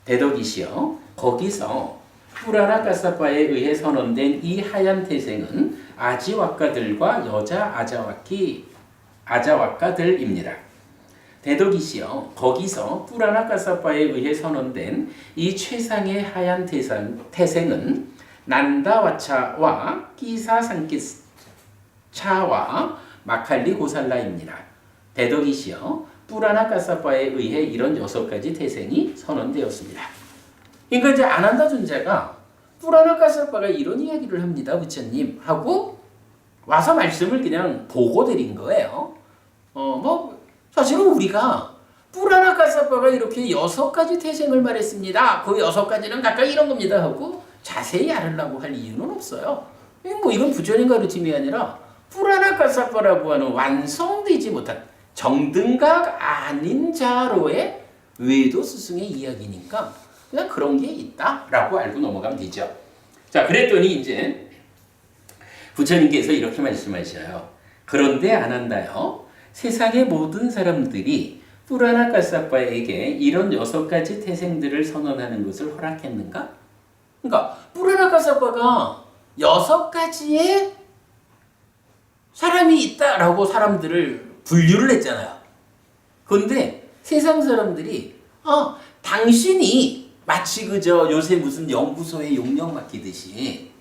대덕이시여 거기서 뿌라나카사파에 의해 선언된 이 하얀 태생은 아지와카들과 여자 아자와카들입니다. 대덕이시여 거기서 뿌라나카사파에 의해 선언된 이 최상의 하얀 태생은 난다와차와 끼사상키차와 마칼리 고살라입니다. 대덕이시여 뿌라나카사파에 의해 이런 6가지 태생이 선언되었습니다. 그러니까 이제 아난다 존자가 뿌라나카사파가 이런 이야기를 합니다. 부처님 하고 와서 말씀을 그냥 보고 드린 거예요. 뭐 사실은 우리가 뿌라나카사파가 이렇게 6가지 태생을 말했습니다. 그 6가지는 각각 이런 겁니다 하고 자세히 알으려고 할 이유는 없어요. 뭐 이건 부처님 가르침이 아니라 뿌라나카사파라고 하는 완성되지 못한 정등각 아닌 자로의 외도 스승의 이야기니까 그냥 그런 게 있다라고 알고 넘어가면 되죠. 자, 그랬더니 이제 부처님께서 이렇게 말씀하셔요. 그런데 아난다요. 세상의 모든 사람들이 뿌라나카사파에게 이런 6가지 태생들을 선언하는 것을 허락했는가? 그러니까 뿌라나카사파가 6가지의 사람이 있다라고 사람들을 분류를 했잖아요. 그런데 세상 사람들이 당신이 마치 그저 요새 무슨 연구소에 용역 맡기듯이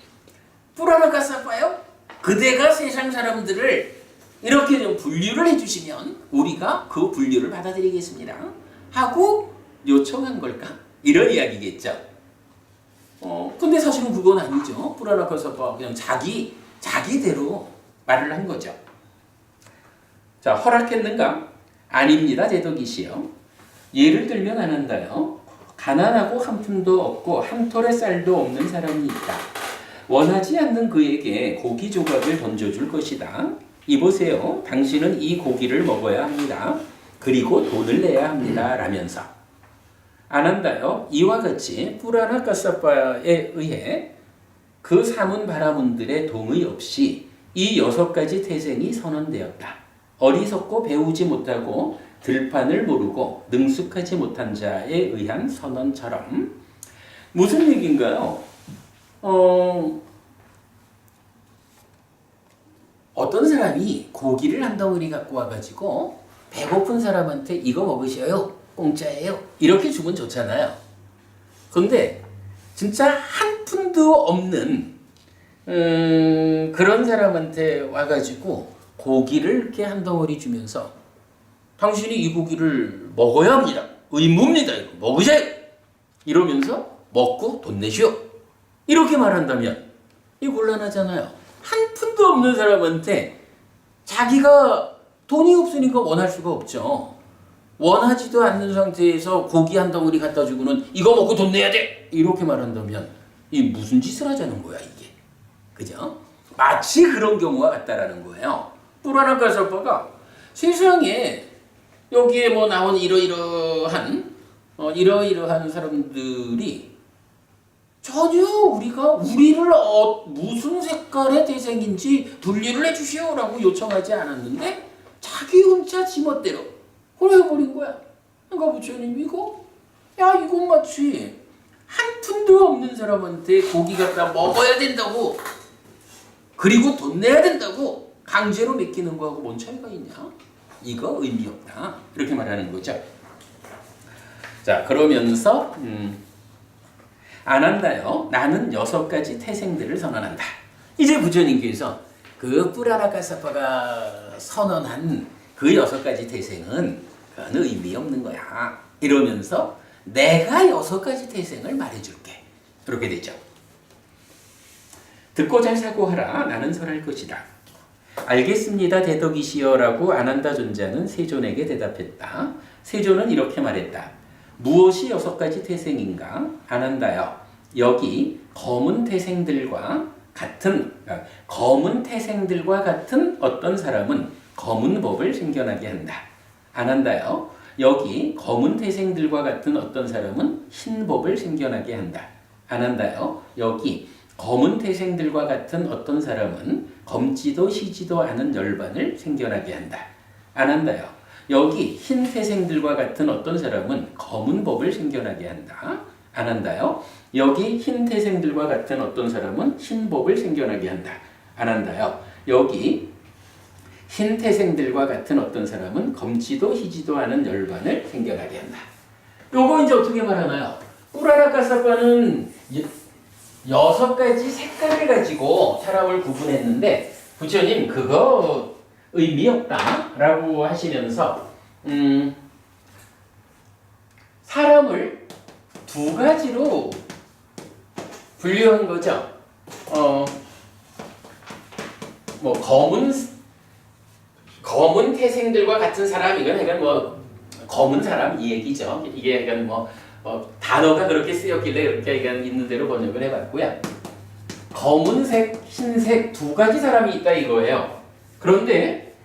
뿌라나카사파요? 그대가 세상 사람들을 이렇게 좀 분류를 해주시면 우리가 그 분류를 받아들이겠습니다. 하고 요청한 걸까? 이런 이야기겠죠. 근데 사실은 그건 아니죠. 뿌라나카사파 그냥 자기대로 말을 한 거죠. 자, 허락했는가? 아닙니다. 대덕이시여. 예를 들면 아난다요. 가난하고 한 푼도 없고 한 톨의 쌀도 없는 사람이 있다. 원하지 않는 그에게 고기 조각을 던져줄 것이다. 이보세요. 당신은 이 고기를 먹어야 합니다. 그리고 돈을 내야 합니다. 라면서 아난다요. 이와 같이 뿌라나카사파에 의해 그 사문 바라문들의 동의 없이 이 6가지 태생이 선언되었다. 어리석고 배우지 못하고 들판을 모르고 능숙하지 못한 자에 의한 선언처럼. 무슨 얘기인가요? 어떤 사람이 고기를 한 덩어리 갖고 와가지고 배고픈 사람한테 이거 먹으셔요. 공짜예요. 이렇게 주면 좋잖아요. 그런데 진짜 한 푼도 없는 그런 사람한테 와가지고 고기를 이렇게 한 덩어리 주면서 당신이 이 고기를 먹어야 합니다. 의무입니다. 이거 먹으세요. 이러면서 먹고 돈 내시오. 이렇게 말한다면 이 곤란하잖아요. 한 푼도 없는 사람한테 자기가 돈이 없으니까 원할 수가 없죠. 원하지도 않는 상태에서 고기 한 덩어리 갖다 주고는 이거 먹고 돈 내야 돼. 이렇게 말한다면 이 무슨 짓을 하자는 거야 이게. 그죠? 마치 그런 경우가 같다라는 거예요. 뿔 가사빠가 세상에 여기에 뭐 나온 이러이러한 사람들이 전혀 우리를 무슨 색깔의 태생인지 분리를 해주시오라고 요청하지 않았는데 자기 혼자 지멋대로 그래버린 거야. 그러니까 부처님 이거 마치 한 푼도 없는 사람한테 고기 갖다 먹어야 된다고 그리고 돈 내야 된다고 강제로 맡기는 거하고 뭔 차이가 있냐? 이거 의미 없다. 이렇게 말하는 거죠. 자, 그러면서 안 한다요. 나는 6가지 태생들을 선언한다. 이제 부처님께서 그 뿔아라카사파가 선언한 그 6가지 태생은 그건 의미 없는 거야. 이러면서 내가 6가지 태생을 말해줄게. 그렇게 되죠. 듣고 잘 사고하라. 나는 설할 것이다. 알겠습니다. 대덕이시여라고 아난다 존자는 세존에게 대답했다. 세존은 이렇게 말했다. 무엇이 6가지 태생인가? 아난다여. 여기 검은 태생들과 같은 어떤 사람은 검은 법을 생겨나게 한다. 아난다여. 여기 검은 태생들과 같은 어떤 사람은 흰 법을 생겨나게 한다. 아난다여. 여기 검은 태생들과 같은 어떤 사람은 검지도 희지도 않은 열반을 생겨나게 한다. 아난다여. 여기 흰 태생들과 같은 어떤 사람은 검은 법을 생겨나게 한다. 아난다여. 여기 흰 태생들과 같은 어떤 사람은 흰 법을 생겨나게 한다. 아난다여. 여기 흰 태생들과 같은 어떤 사람은 검지도 희지도 않은 열반을 생겨나게 한다. 요거 이제 어떻게 말하나요? 뿔아라카사파는 6가지 색깔을 가지고 사람을 구분했는데 부처님 그거 의미 없다라고 하시면서 사람을 2가지로 분류한 거죠. 뭐 검은 태생들과 같은 사람 이건 약간 뭐 검은 사람 이 얘기죠. 이게 약간 뭐 단어가 그렇게 쓰였길래 이렇게 약간 있는 대로 번역을 해봤고요. 검은색, 흰색 2가지 사람이 있다 이거예요. 그런데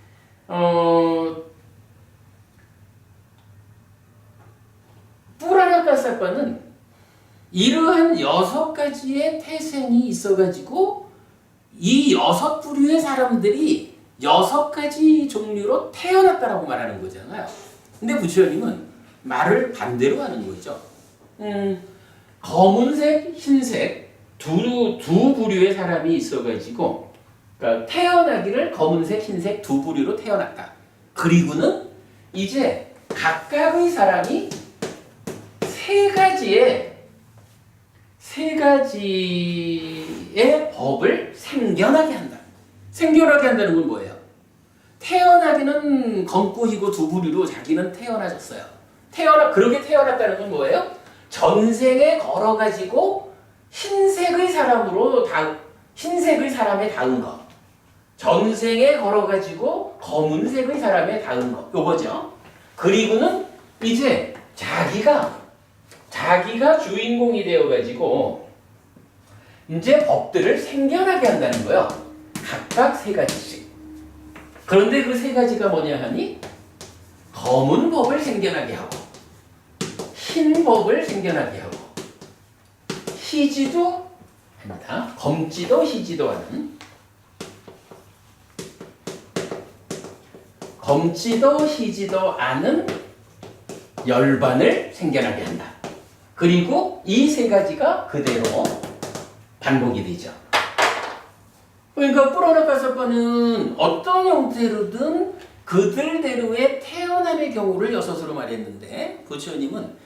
뿔아라카사파는 이러한 6가지의 태생이 있어가지고 이 6부류의 사람들이 6가지 종류로 태어났다라고 말하는 거잖아요. 근데 부처님은 말을 반대로 하는 거죠. 검은색, 흰색 두 부류의 사람이 있어가지고 그러니까 태어나기를 검은색, 흰색 2부류로 태어났다. 그리고는 이제 각각의 사람이 3가지의 법을 생겨나게 한다. 생겨나게 한다는 건 뭐예요? 태어나기는 검고 희고 2부류로 자기는 태어나졌어요. 그렇게 태어났다는 건 뭐예요? 전생에 걸어가지고 흰색의 사람에 닿은 거. 전생에 걸어가지고 검은색의 사람에 닿은 거. 요거죠. 그리고는 이제 자기가 주인공이 되어가지고 이제 법들을 생겨나게 한다는 거예요. 각각 3가지씩. 그런데 그 3가지가 뭐냐 하니 검은 법을 생겨나게 하고 흰 법을 생겨나게 하고 희지도 아니다. 검지도 희지도 않은 열반을 생겨나게 한다. 그리고 이 3가지가 그대로 반복이 되죠. 그러니까 뿔아라카사파는 어떤 형태로든 그들대로의 태어남의 경우를 6으로 말했는데 부처님은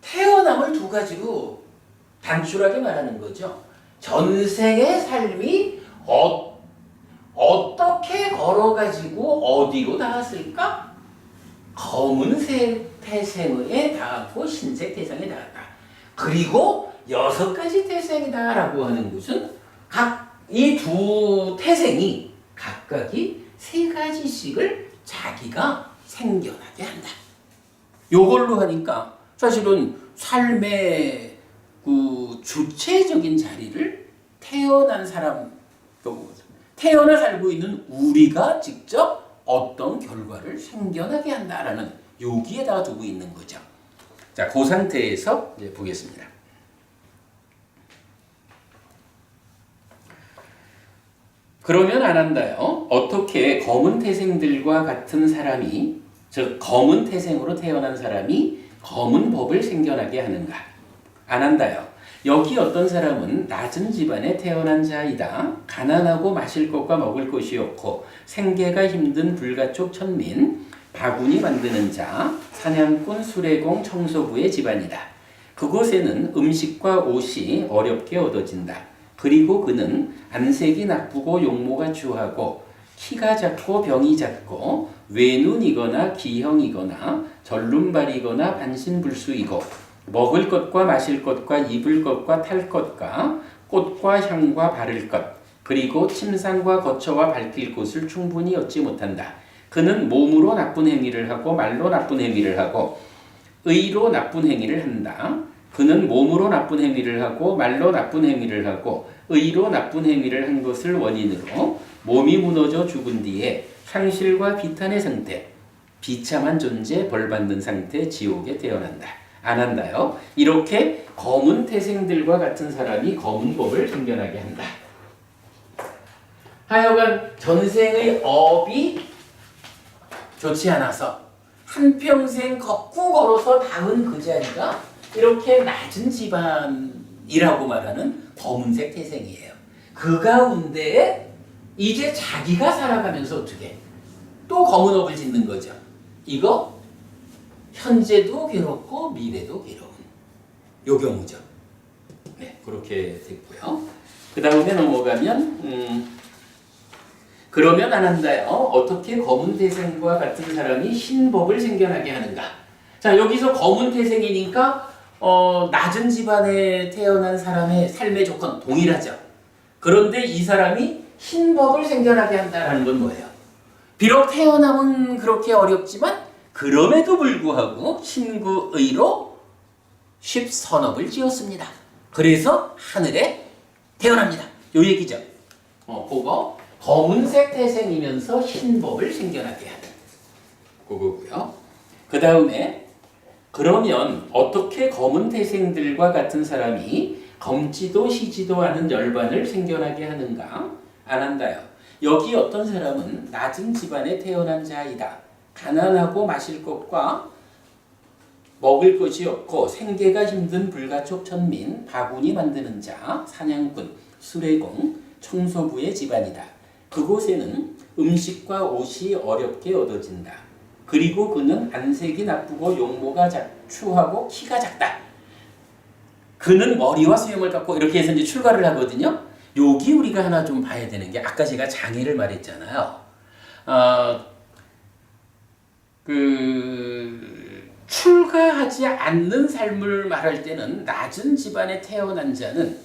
태어남을 2가지로 단출하게 말하는 거죠. 전생의 삶이 어떻게 걸어가지고 어디로 닿았을까? 검은색 태생에 닿았고 신색 태생에 닿았다. 그리고 6가지 태생이다라고 하는 것은 각 이 두 태생이 각각이 3가지씩을 자기가 생겨나게 한다. 요걸로 하니까 사실은 삶의 그 주체적인 자리를 태어난 사람, 태어나 살고 있는 우리가 직접 어떤 결과를 생겨나게 한다라는 여기에다가 두고 있는 거죠. 자, 그 상태에서 이제 보겠습니다. 그러면 안 한다요. 어떻게 검은 태생들과 같은 사람이, 즉 검은 태생으로 태어난 사람이 검은 법을 생겨나게 하는가? 안 한다요. 여기 어떤 사람은 낮은 집안에 태어난 자이다. 가난하고 마실 것과 먹을 것이 없고 생계가 힘든 불가촉 천민, 바구니 만드는 자, 사냥꾼, 수레공, 청소부의 집안이다. 그곳에는 음식과 옷이 어렵게 얻어진다. 그리고 그는 안색이 나쁘고 용모가 추하고 키가 작고 병이 작고 외눈이거나 기형이거나 절름발이거나 반신불수이고 먹을 것과 마실 것과 입을 것과 탈 것과 꽃과 향과 바를 것 그리고 침상과 거처와 밝힐 곳을 충분히 얻지 못한다. 그는 몸으로 나쁜 행위를 하고 말로 나쁜 행위를 하고 의로 나쁜 행위를 한다. 그는 몸으로 나쁜 행위를 하고 말로 나쁜 행위를 하고 의로 나쁜 행위를 한 것을 원인으로 몸이 무너져 죽은 뒤에 상실과 비탄의 상태, 비참한 존재, 벌받는 상태, 지옥에 태어난다. 안 한다요. 이렇게 검은 태생들과 같은 사람이 검은 법을 생겨나게 한다. 하여간 전생의 업이 좋지 않아서 한평생 걷고 걸어서 닿은 그 자리가 이렇게 낮은 집안이라고 말하는 검은색 태생이에요. 그 가운데 이제 자기가 살아가면서 어떻게 또 검은 업을 짓는 거죠. 이거 현재도 괴롭고 미래도 괴로운 요 경우죠. 네, 그렇게 됐고요. 그 다음에 넘어가면 그러면 안 한다요. 어떻게 검은 태생과 같은 사람이 흰법을 생겨나게 하는가? 자, 여기서 검은 태생이니까 낮은 집안에 태어난 사람의 삶의 조건 동일하죠. 그런데 이 사람이 흰법을 생겨나게 한다는 건 뭐예요? 비록 태어남은 그렇게 어렵지만 그럼에도 불구하고 신구의로 십선업을 지었습니다. 그래서 하늘에 태어납니다. 요 얘기죠. 그거 검은색 태생이면서 흰법을 생겨나게 하는 그거고요. 그 다음에 그러면 어떻게 검은 태생들과 같은 사람이 검지도 시지도 않은 열반을 생겨나게 하는가? 안 한다요. 여기 어떤 사람은 낮은 집안에 태어난 자이다. 가난하고 마실 것과 먹을 것이 없고 생계가 힘든 불가촉 천민, 바구니 만드는 자, 사냥꾼, 수레공, 청소부의 집안이다. 그곳에는 음식과 옷이 어렵게 얻어진다. 그리고 그는 안색이 나쁘고 용모가 추하고 키가 작다. 그는 머리와 수염을 갖고 이렇게 해서 이제 출가를 하거든요. 여기 우리가 하나 좀 봐야 되는 게 아까 제가 장애를 말했잖아요. 출가하지 않는 삶을 말할 때는 낮은 집안에 태어난 자는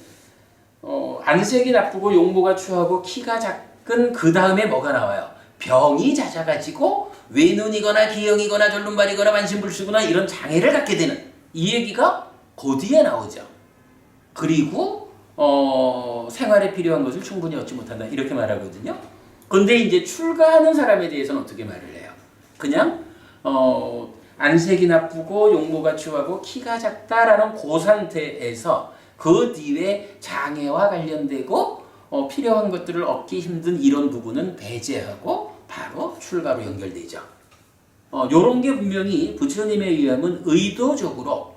안색이 나쁘고 용모가 추하고 키가 작은 그 다음에 뭐가 나와요? 병이 잦아가지고 외눈이거나 기형이거나 절름발이거나 만신불수거나 이런 장애를 갖게 되는 이 얘기가 그 뒤에 나오죠. 그리고 생활에 필요한 것을 충분히 얻지 못한다 이렇게 말하거든요. 근데 이제 출가하는 사람에 대해서는 어떻게 말을 해요? 그냥 안색이 나쁘고 용모가 추하고 키가 작다라는 그 상태에서 그 뒤에 장애와 관련되고 필요한 것들을 얻기 힘든 이런 부분은 배제하고 바로 출가로 연결되죠. 요런 게 분명히 부처님에 의하면 의도적으로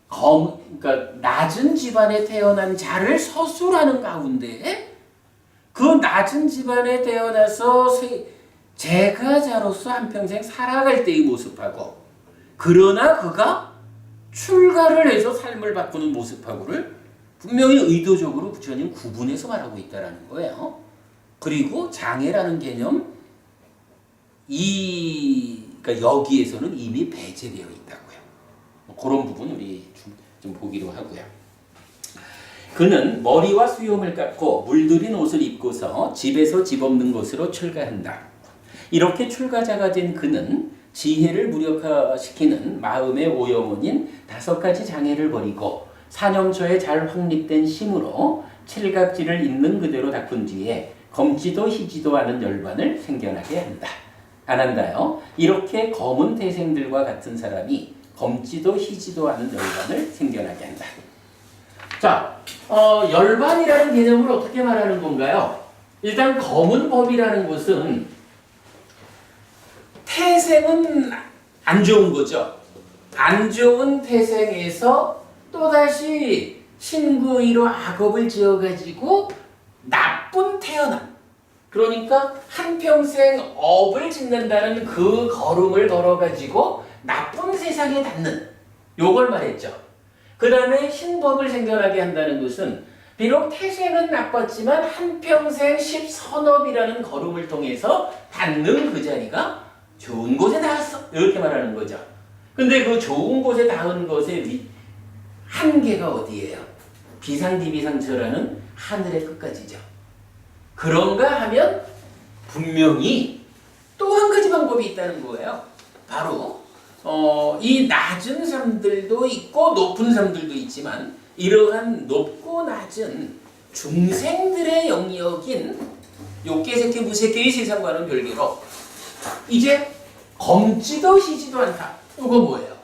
그러니까 낮은 집안에 태어난 자를 서술하는 가운데 그 낮은 집안에 태어나서 제가자로서 한평생 살아갈 때의 모습하고 그러나 그가 출가를 해서 삶을 바꾸는 모습하고를 분명히 의도적으로 부처님 구분해서 말하고 있다는 거예요. 그리고 장애라는 개념, 이 그러니까 여기에서는 이미 배제되어 있다고요. 그런 부분 우리 좀 보기로 하고요. 그는 머리와 수염을 깎고 물들인 옷을 입고서 집에서 집 없는 곳으로 출가한다. 이렇게 출가자가 된 그는 지혜를 무력화시키는 마음의 오염원인 5가지 장애를 버리고 사념처에 잘 확립된 심으로 칠각지를 있는 그대로 닦은 뒤에 검지도 희지도 않은 열반을 생겨나게 한다. 안 한다요. 이렇게 검은 태생들과 같은 사람이 검지도 희지도 않은 열반을 생겨나게 한다. 자, 열반이라는 개념을 어떻게 말하는 건가요? 일단 검은 법이라는 것은 태생은 안 좋은 거죠. 안 좋은 태생에서 또다시 신구의로 악업을 지어가지고 나쁜 태어남. 그러니까 한평생 업을 짓는다는 그 걸음을 걸어가지고 나쁜 세상에 닿는 요걸 말했죠. 그 다음에 흰법을 생겨나게 한다는 것은 비록 태생은 나빴지만 한평생 십선업이라는 걸음을 통해서 닿는 그 자리가 좋은 곳에 닿았어. 이렇게 말하는 거죠. 근데 그 좋은 곳에 닿은 것의 한계가 어디예요? 비상디비상처라는 하늘의 끝까지죠. 그런가 하면 분명히 또 한 가지 방법이 있다는 거예요. 바로 이 낮은 삶들도 있고 높은 삶들도 있지만 이러한 높고 낮은 중생들의 영역인 욕계색계 무색계의 세상과는 별개로 이제 검지도 희지도 않다. 이거 뭐예요?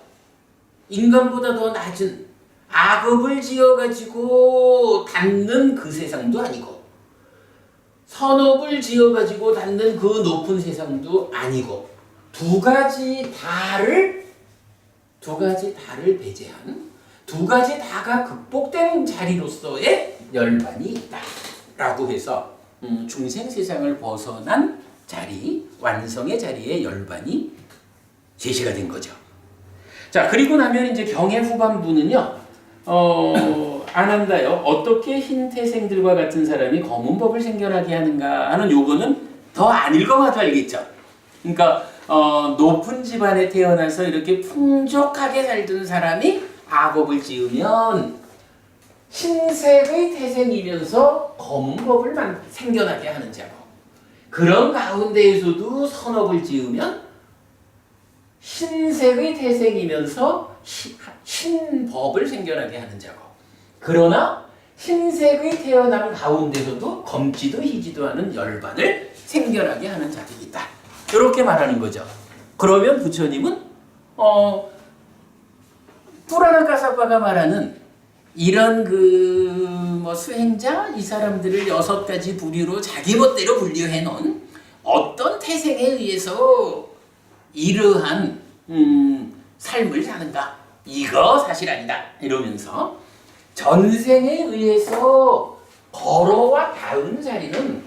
인간보다 더 낮은 악업을 지어가지고 닿는 그 세상도 아니고 선업을 지어가지고 닿는 그 높은 세상도 아니고 두 가지 다를 배제한 두 가지 다가 극복된 자리로서의 열반이 있다라고 해서 중생 세상을 벗어난 자리, 완성의 자리에 열반이 제시가 된 거죠. 자, 그리고 나면 이제 경의 후반부는요, 안 한다요. 어떻게 흰태생들과 같은 사람이 검은 법을 생겨나게 하는가 하는 요거는 더 안 읽어봐도 알겠죠. 그러니까 높은 집안에 태어나서 이렇게 풍족하게 살던 사람이 악업을 지으면 흰색의 태생이면서 검은 법을 생겨나게 하는 자고, 그런 가운데에서도 선업을 지으면 흰색의 태생이면서 흰법을 생겨나게 하는 자고, 그러나 흰색의 태어남 가운데서도 검지도 희지도 않은 열반을 생겨나게 하는 자들이 있다. 이렇게 말하는 거죠. 그러면 부처님은 뿌라나까사빠가 말하는 이런 수행자 이 사람들을 6가지 부류로 자기 멋대로 분류해 놓은 어떤 태생에 의해서 이러한 삶을 사는가, 이거 사실 아니다 이러면서 전생에 의해서 걸어와 닿은 자리는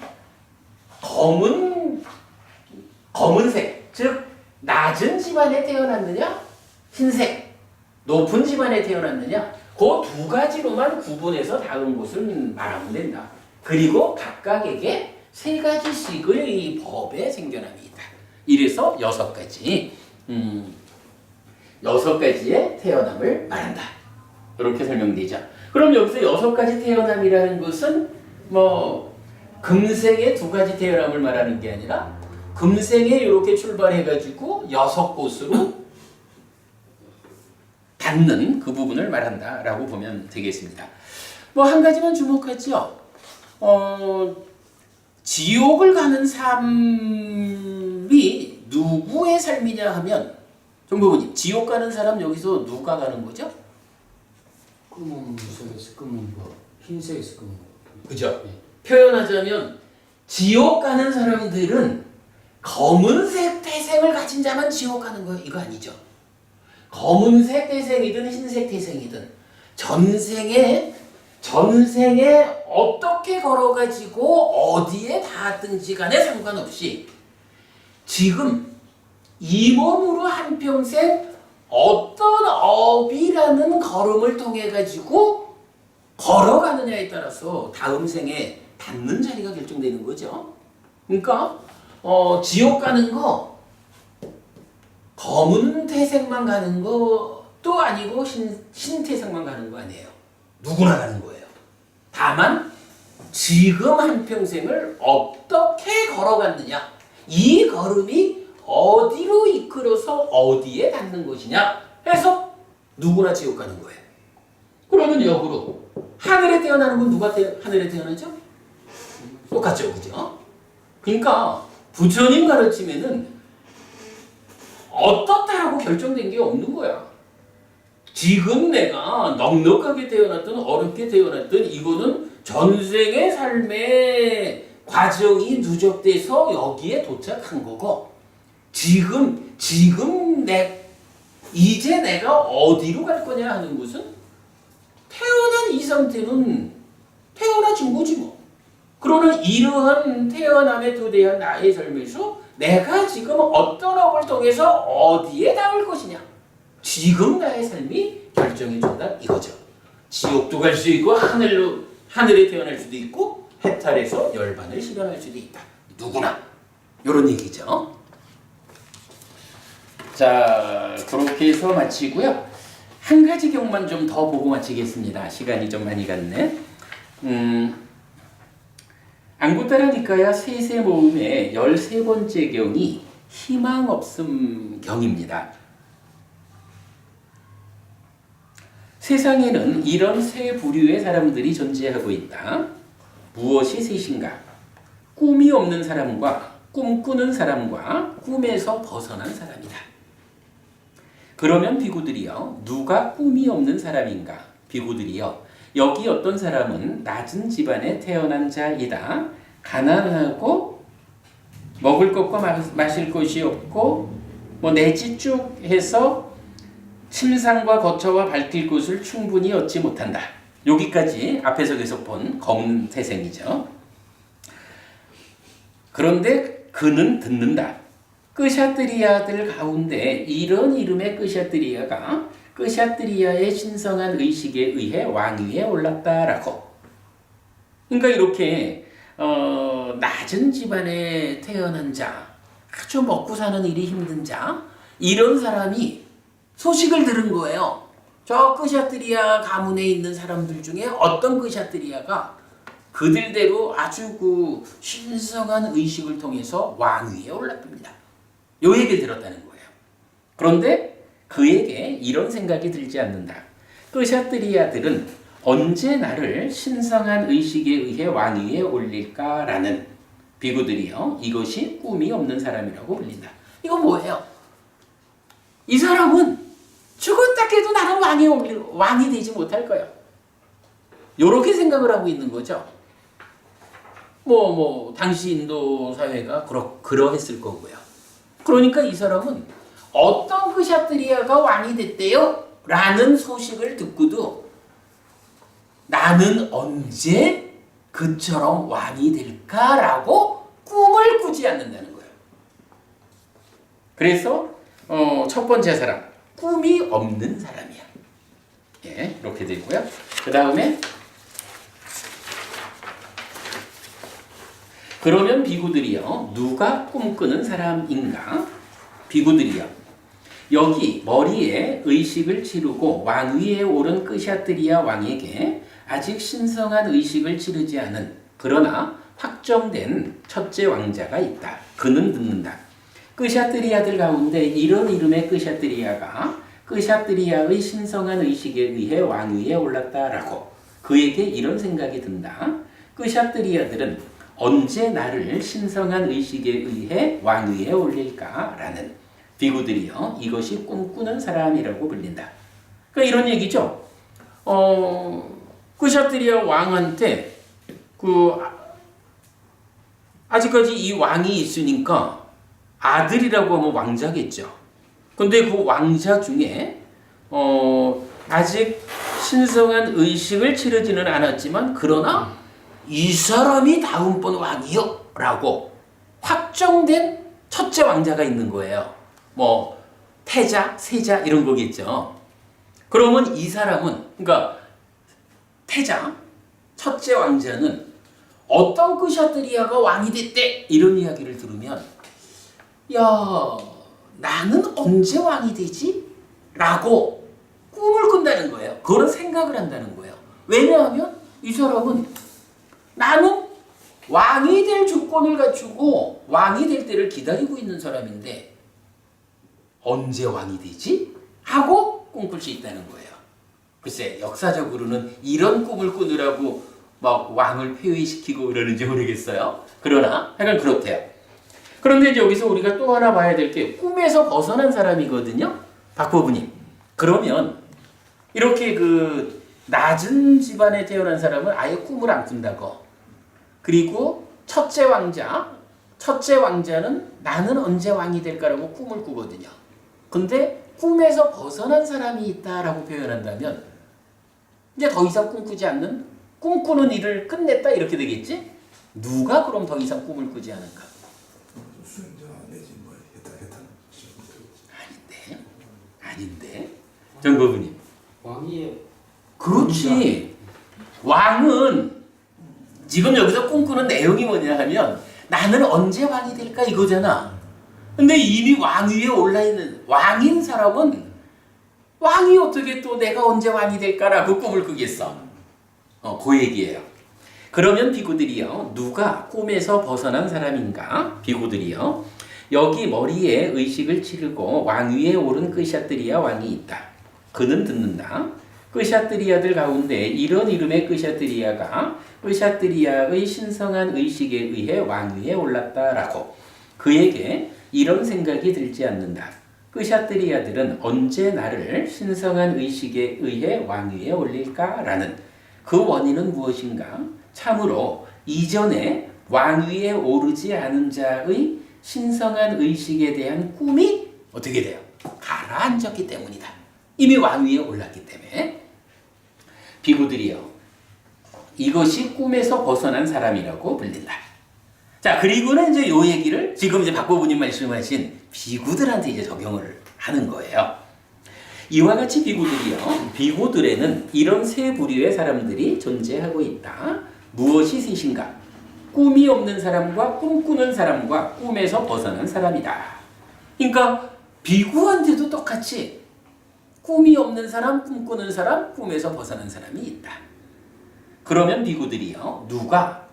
검은색, 즉 낮은 집안에 태어났느냐, 흰색, 높은 집안에 태어났느냐, 그 두 가지로만 구분해서 닿은 곳을 말하면 된다. 그리고 각각에게 3가지씩의 이 법에 생겨남이 있다. 이래서 6가지의 태어남을 말한다. 이렇게 설명되죠. 그럼 여기서 6가지 태어남이라는 것은 금생의 2가지 태어남을 말하는 게 아니라 금생에 이렇게 출발해가지고 6곳으로 닿는 그 부분을 말한다라고 보면 되겠습니다. 한 가지만 주목하죠. 지옥을 가는 삶이 누구의 삶이냐 하면, 정부부님, 지옥 가는 사람 여기서 누가 가는 거죠? 검은 무색에서 검은 거, 흰색에서 검은 거. 그죠? 네. 표현하자면 지옥 가는 사람들은 검은색 태생을 가진 자만 지옥 가는 거예요. 이거 아니죠. 검은색 태생이든 흰색 태생이든 전생에 어떻게 걸어가지고 어디에 닿았든지 간에 상관없이 지금 이 몸으로 한평생 어떤 업이라는 걸음을 통해 가지고 걸어가느냐에 따라서 다음 생에 닿는 자리가 결정되는 거죠. 그러니까 지옥 가는 거 검은 태생만 가는 것도 아니고 신태생만 가는 거 아니에요. 누구나 가는 거예요. 다만 지금 한평생을 어떻게 걸어갔느냐, 이 걸음이 어디로 이끌어서 어디에 닿는 것이냐 해서 누구나 지옥 가는 거예요. 그러면 역으로 하늘에 태어나는 건 누가 하늘에 태어나죠? 똑같죠, 그죠? 그러니까 부처님 가르침에는 어떻다라고 결정된 게 없는 거야. 지금 내가 넉넉하게 태어났든 어렵게 태어났든 이거는 전생의 삶의 과정이 누적돼서 여기에 도착한 거고, 지금 이제 내가 어디로 갈 거냐 하는 것은 태어난 이 상태는 태어나진 거지 뭐. 그러나 이러한 태어남에 도대한 나의 삶에서 내가 지금 어떤 업을 통해서 어디에 닿을 것이냐, 지금 나의 삶이 결정해 준다 이거죠. 지옥도 갈 수 있고 하늘에 태어날 수도 있고 해탈해서 열반을 실현할 수도 있다. 누구나 이런 얘기죠. 자, 그렇게 해서 마치고요. 한 가지 경만 좀 더 보고 마치겠습니다. 시간이 좀 많이 갔네. 안구따라 니까야 세세 모음의 13번째 경이 희망 없음 경입니다. 세상에는 이런 세 부류의 사람들이 존재하고 있다. 무엇이 셋인가? 꿈이 없는 사람과 꿈꾸는 사람과 꿈에서 벗어난 사람이다. 그러면 비구들이여, 누가 꿈이 없는 사람인가? 비구들이여, 여기 어떤 사람은 낮은 집안에 태어난 자이다. 가난하고 먹을 것과 마실 것이 없고 내지 쭉 해서 침상과 거처와 밝힐 곳을 충분히 얻지 못한다. 여기까지 앞에서 계속 본 검은 태생이죠. 그런데 그는 듣는다. 끄샤트리아들 가운데 이런 이름의 끄샤트리아가 끄샤트리아의 신성한 의식에 의해 왕위에 올랐다라고. 그러니까 이렇게 낮은 집안에 태어난 자, 아주 먹고 사는 일이 힘든 자, 이런 사람이 소식을 들은 거예요. 저 끄샤트리아 가문에 있는 사람들 중에 어떤 끄샤트리아가 그들대로 아주 그 신성한 의식을 통해서 왕위에 올랐답니다. 요 얘기를 들었다는 거예요. 그런데 그에게 이런 생각이 들지 않는다. 끄샤트리아들은 언제 나를 신성한 의식에 의해 왕위에 올릴까라는 비구들이요, 이것이 꿈이 없는 사람이라고 불린다. 이건 뭐예요? 이 사람은 죽었다 해도 나는 왕이 되지 못할 거야. 요렇게 생각을 하고 있는 거죠. 당시 인도 사회가 그러했을 거고요. 그러니까 이 사람은 어떤 끄샤트리아가 왕이 됐대요? 라는 소식을 듣고도 나는 언제 그처럼 왕이 될까라고 꿈을 꾸지 않는다는 거예요. 그래서 첫 번째 사람, 꿈이 없는 사람이야. 예, 이렇게 되고요. 그 다음에 그러면 비구들이요, 누가 꿈꾸는 사람인가? 비구들이요, 여기 머리에 의식을 치르고 왕위에 오른 끄샤트리아 왕에게 아직 신성한 의식을 치르지 않은 그러나 확정된 첫째 왕자가 있다. 그는 듣는다. 끄샤트리아들 가운데 이런 이름의 끄샤트리아가 끄샤트리아의 신성한 의식에 의해 왕위에 올랐다라고. 그에게 이런 생각이 든다. 끄샤트리아들은 언제 나를 신성한 의식에 의해 왕위에 올릴까라는 비구들이요, 이것이 꿈꾸는 사람이라고 불린다. 그러니까 이런 얘기죠. 끄샤트리아 왕한테 아직까지 이 왕이 있으니까 아들이라고 하면 왕자겠죠. 근데 그 왕자 중에 아직 신성한 의식을 치르지는 않았지만 그러나 이 사람이 다음번 왕이요 라고 확정된 첫째 왕자가 있는 거예요. 태자, 세자 이런 거겠죠. 그러면 이 사람은, 그러니까 태자, 첫째 왕자는 어떤 끄샤트리아가 왕이 됐대 이런 이야기를 들으면, 야, 나는 언제 왕이 되지? 라고 꿈을 꾼다는 거예요. 그런 생각을 한다는 거예요. 왜냐하면 이 사람은 나는 왕이 될 조건을 갖추고 왕이 될 때를 기다리고 있는 사람인데 언제 왕이 되지? 하고 꿈꿀 수 있다는 거예요. 글쎄 역사적으로는 이런 꿈을 꾸느라고 막 왕을 폐위시키고 그러는지 모르겠어요. 그러나 하여간 그렇대요. 그런데 이제 여기서 우리가 또 하나 봐야 될 게 꿈에서 벗어난 사람이거든요. 박보부님. 그러면 이렇게 그 낮은 집안에 태어난 사람은 아예 꿈을 안 꾼다고. 그리고 첫째 왕자는 나는 언제 왕이 될까라고 꿈을 꾸거든요. 근데 꿈에서 벗어난 사람이 있다라고 표현한다면 이제 더 이상 꿈꾸지 않는 꿈꾸는 일을 끝냈다 이렇게 되겠지? 누가 그럼 더 이상 꿈을 꾸지 않은가? 수행자 내지 뭐 해탈 아닌데 정법우님. 왕위에 그렇지. 왕은 지금 여기서 꿈꾸는 내용이 뭐냐 하면 나는 언제 왕이 될까 이거잖아. 근데 이미 왕위에 올라있는 왕인 사람은 왕이 어떻게 또 내가 언제 왕이 될까라고 꿈을 꾸겠어. 그 얘기예요. 그러면 비구들이요. 누가 꿈에서 벗어난 사람인가? 비구들이요. 여기 머리에 의식을 치르고 왕위에 오른 끄샤뜨리아 왕이 있다. 그는 듣는다. 끄샤뜨리아들 가운데 이런 이름의 끄샤뜨리아가 끄샤뜨리아의 신성한 의식에 의해 왕위에 올랐다라고. 그에게 이런 생각이 들지 않는다. 끄샤뜨리아들은 언제 나를 신성한 의식에 의해 왕위에 올릴까라는 그 원인은 무엇인가? 참으로 이전에 왕위에 오르지 않은 자의 신성한 의식에 대한 꿈이 어떻게 돼요? 가라앉았기 때문이다. 이미 왕위에 올랐기 때문에. 비구들이요. 이것이 꿈에서 벗어난 사람이라고 불린다. 자, 그리고는 이제 요 얘기를 지금 이제 박보부님 말씀하신 비구들한테 이제 적용을 하는 거예요. 이와 같이 비구들이요. 비구들에는 이런 세 부류의 사람들이 존재하고 있다. 무엇이 셋인가? 꿈이 없는 사람과 꿈꾸는 사람과 꿈에서 벗어난 사람이다. 그러니까 비구한테도 똑같이 꿈이 없는 사람, 꿈꾸는 사람, 꿈에서 벗어난 사람이 있다. 그러면 비구들이요. 누가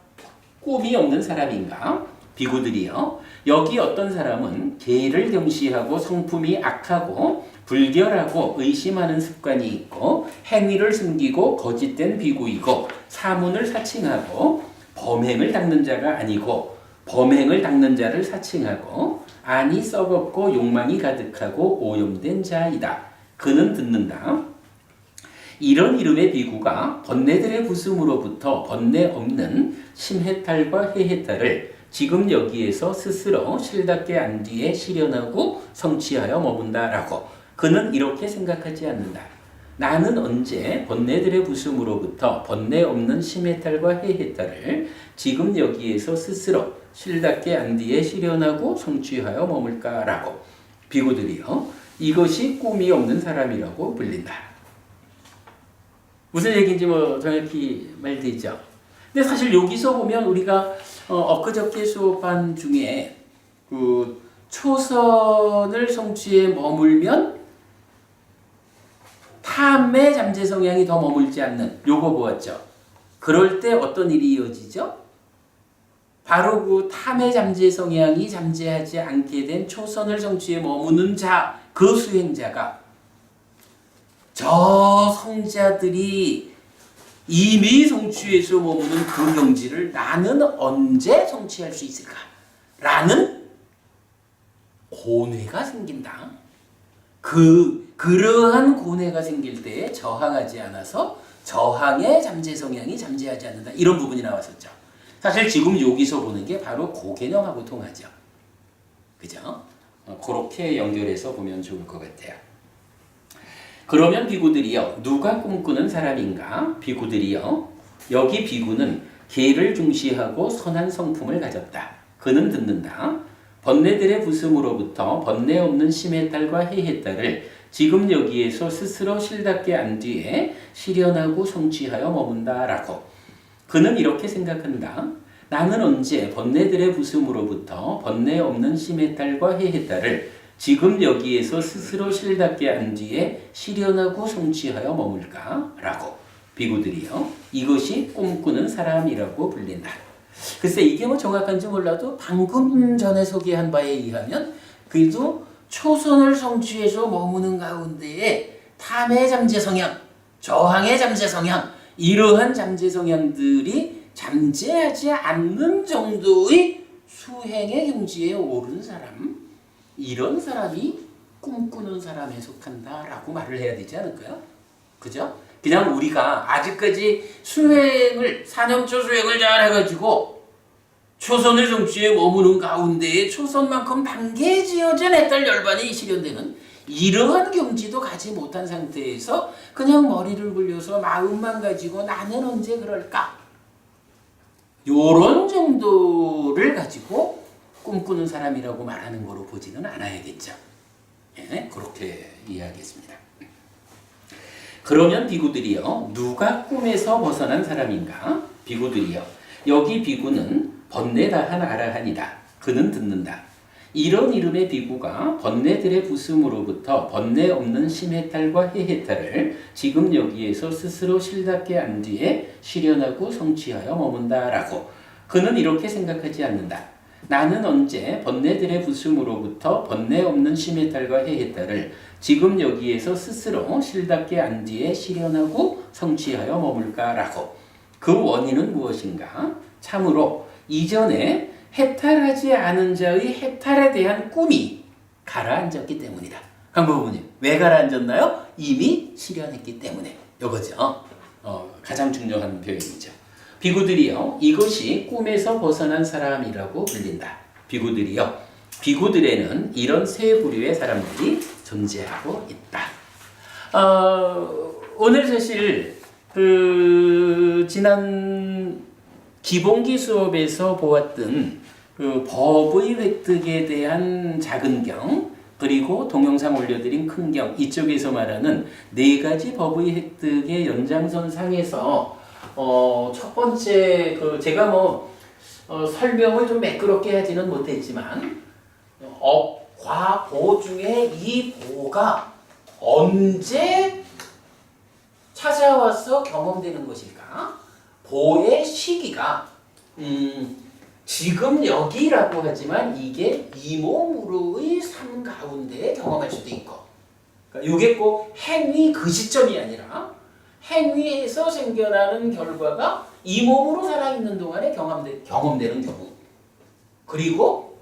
꿈이 없는 사람인가? 비구들이요. 여기 어떤 사람은 계를 경시하고 성품이 악하고 불결하고 의심하는 습관이 있고 행위를 숨기고 거짓된 비구이고 사문을 사칭하고 범행을 닦는 자가 아니고 범행을 닦는 자를 사칭하고 안이 썩었고 욕망이 가득하고 오염된 자이다. 그는 듣는다. 이런 이름의 비구가 번뇌들의 부숨으로부터 번뇌 없는 심해탈과 해해탈을 지금 여기에서 스스로 실답게 안 뒤에 실현하고 성취하여 머문다라고. 그는 이렇게 생각하지 않는다. 나는 언제 번뇌들의 부숨으로부터 번뇌 없는 심해탈과 해해탈을 지금 여기에서 스스로 실답게 안 뒤에 실현하고 성취하여 머물까라고. 비구들이요. 이것이 꿈이 없는 사람이라고 불린다. 무슨 얘기인지 뭐 정확히 말되죠. 근데 사실 여기서 보면 우리가 엊그저께 수업한 중에 그 초선을 성취에 머물면 탐의 잠재 성향이 더 머물지 않는 요거 보았죠. 그럴 때 어떤 일이 이어지죠? 바로 그 탐의 잠재 성향이 잠재하지 않게 된 초선을 성취에 머무는 자, 그 수행자가 저 성자들이 이미 성취해서 머무는 그 경지를 나는 언제 성취할 수 있을까? 라는 고뇌가 생긴다. 그러한 고뇌가 생길 때에 저항하지 않아서 저항의 잠재 성향이 잠재하지 않는다. 이런 부분이 나왔었죠. 사실 지금 여기서 보는 게 바로 그 개념하고 통하죠. 그죠? 그렇게 연결해서 보면 좋을 것 같아요. 그러면 비구들이요. 누가 꿈꾸는 사람인가? 비구들이요. 여기 비구는 계를 중시하고 선한 성품을 가졌다. 그는 듣는다. 번뇌들의 부숨으로부터 번뇌 없는 심해탈과 해해탈을 지금 여기에서 스스로 실답게 안 뒤에 실현하고 성취하여 머문다라고. 그는 이렇게 생각한다. 나는 언제 번뇌들의 부숨으로부터 번뇌 없는 심해탈과 해해탈을 지금 여기에서 스스로 실답게 안 뒤에 실현하고 성취하여 머물까? 라고 비구들이요. 이것이 꿈꾸는 사람이라고 불린다. 글쎄 이게 뭐 정확한지 몰라도 방금 전에 소개한 바에 의하면 그래도 초선을 성취해서 머무는 가운데에 탐의 잠재 성향, 저항의 잠재 성향, 이러한 잠재 성향들이 잠재하지 않는 정도의 수행의 경지에 오른 사람, 이런 사람이 꿈꾸는 사람에 속한다라고 말을 해야 되지 않을까요? 그죠? 그냥 우리가 아직까지 수행을, 사념초 수행을 잘 해가지고 초선을 성취해 머무는 가운데에 초선만큼 단계지어진 해탈 열반이 실현되는 이러한 경지도 가지 못한 상태에서 그냥 머리를 굴려서 마음만 가지고 나는 언제 그럴까? 요런 정도를 가지고 꿈꾸는 사람이라고 말하는 거로 보지는 않아야겠죠. 예, 그렇게 이해하겠습니다. 그러면 비구들이요, 누가 꿈에서 벗어난 사람인가? 비구들이요, 여기 비구는 번뇌다한 아라한이다. 그는 듣는다. 이런 이름의 비구가 번뇌들의 부슴으로부터 번뇌 없는 심해탈과 해해탈을 지금 여기에서 스스로 실답게 안 뒤에 실현하고 성취하여 머문다라고. 그는 이렇게 생각하지 않는다. 나는 언제 번뇌들의 부슴으로부터 번뇌 없는 심해탈과 해해탈을 지금 여기에서 스스로 실답게 안 뒤에 실현하고 성취하여 머물까라고. 그 원인은 무엇인가? 참으로 이전에 해탈하지 않은 자의 해탈에 대한 꿈이 가라앉았기 때문이다. 강부모님, 왜 가라앉았나요? 이미 실현했기 때문에. 이거죠. 가장 중요한 표현이죠. 비구들이요, 이것이 꿈에서 벗어난 사람이라고 불린다. 비구들이요, 비구들에는 이런 세 부류의 사람들이 존재하고 있다. 오늘 사실 지난 기본기 수업에서 보았던 그 법의 획득에 대한 작은 경, 그리고 동영상 올려드린 큰 경, 이쪽에서 말하는 네 가지 법의 획득의 연장선상에서 첫 번째 제가 설명을 좀 매끄럽게 하지는 못했지만 업, 과, 보 중에 이 보가 언제 찾아와서 경험되는 것일까? 보의 시기가 지금 여기라고 하지만 이게 이 몸으로의 삶 가운데에 경험할 수도 있고, 그러니까 이게 꼭 행위 그 시점이 아니라 행위에서 생겨나는 결과가 이 몸으로 살아있는 동안에 경험되는 경우, 그리고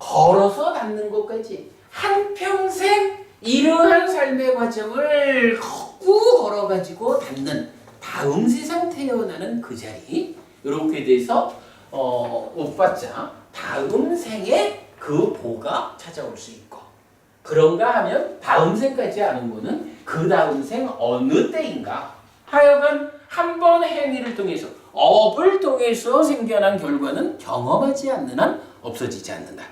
걸어서 닿는 것까지 한평생 이러한 삶의 과정을 꾹 걸어가지고 닿는 다음 세상 태어나는 그 자리, 이렇게 돼서 못 받자 다음 생에 그 보가 찾아올 수 있고, 그런가 하면 다음 생까지 아는 거는 그 다음 생 어느 때인가 하여간 한 번 행위를 통해서 업을 통해서 생겨난 결과는 경험하지 않는 한 없어지지 않는다.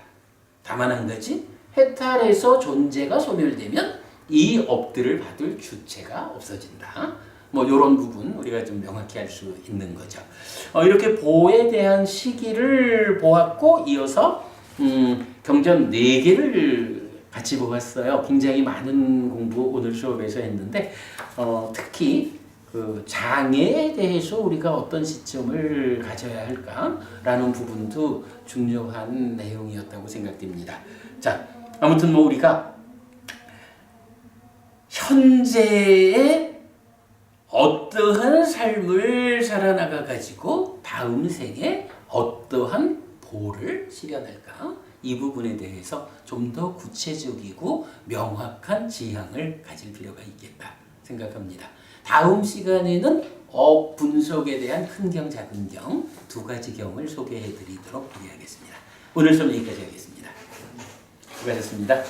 다만 한 가지, 해탈에서 존재가 소멸되면 이 업들을 받을 주체가 없어진다. 이런 부분 우리가 좀 명확히 할 수 있는 거죠. 이렇게 보에 대한 시기를 보았고, 이어서 경전 4개를 같이 보았어요. 굉장히 많은 공부 오늘 수업에서 했는데 특히 그 장애에 대해서 우리가 어떤 시점을 가져야 할까라는 부분도 중요한 내용이었다고 생각됩니다. 자, 아무튼 우리가 현재의 어떠한 삶을 살아나가 가지고 다음 생에 어떠한 보를 실현할까? 이 부분에 대해서 좀 더 구체적이고 명확한 지향을 가질 필요가 있겠다 생각합니다. 다음 시간에는 업 분석에 대한 큰 경, 작은 경 두 가지 경을 소개해 드리도록 하겠습니다. 오늘 수업 여기까지 하겠습니다. 수고하셨습니다.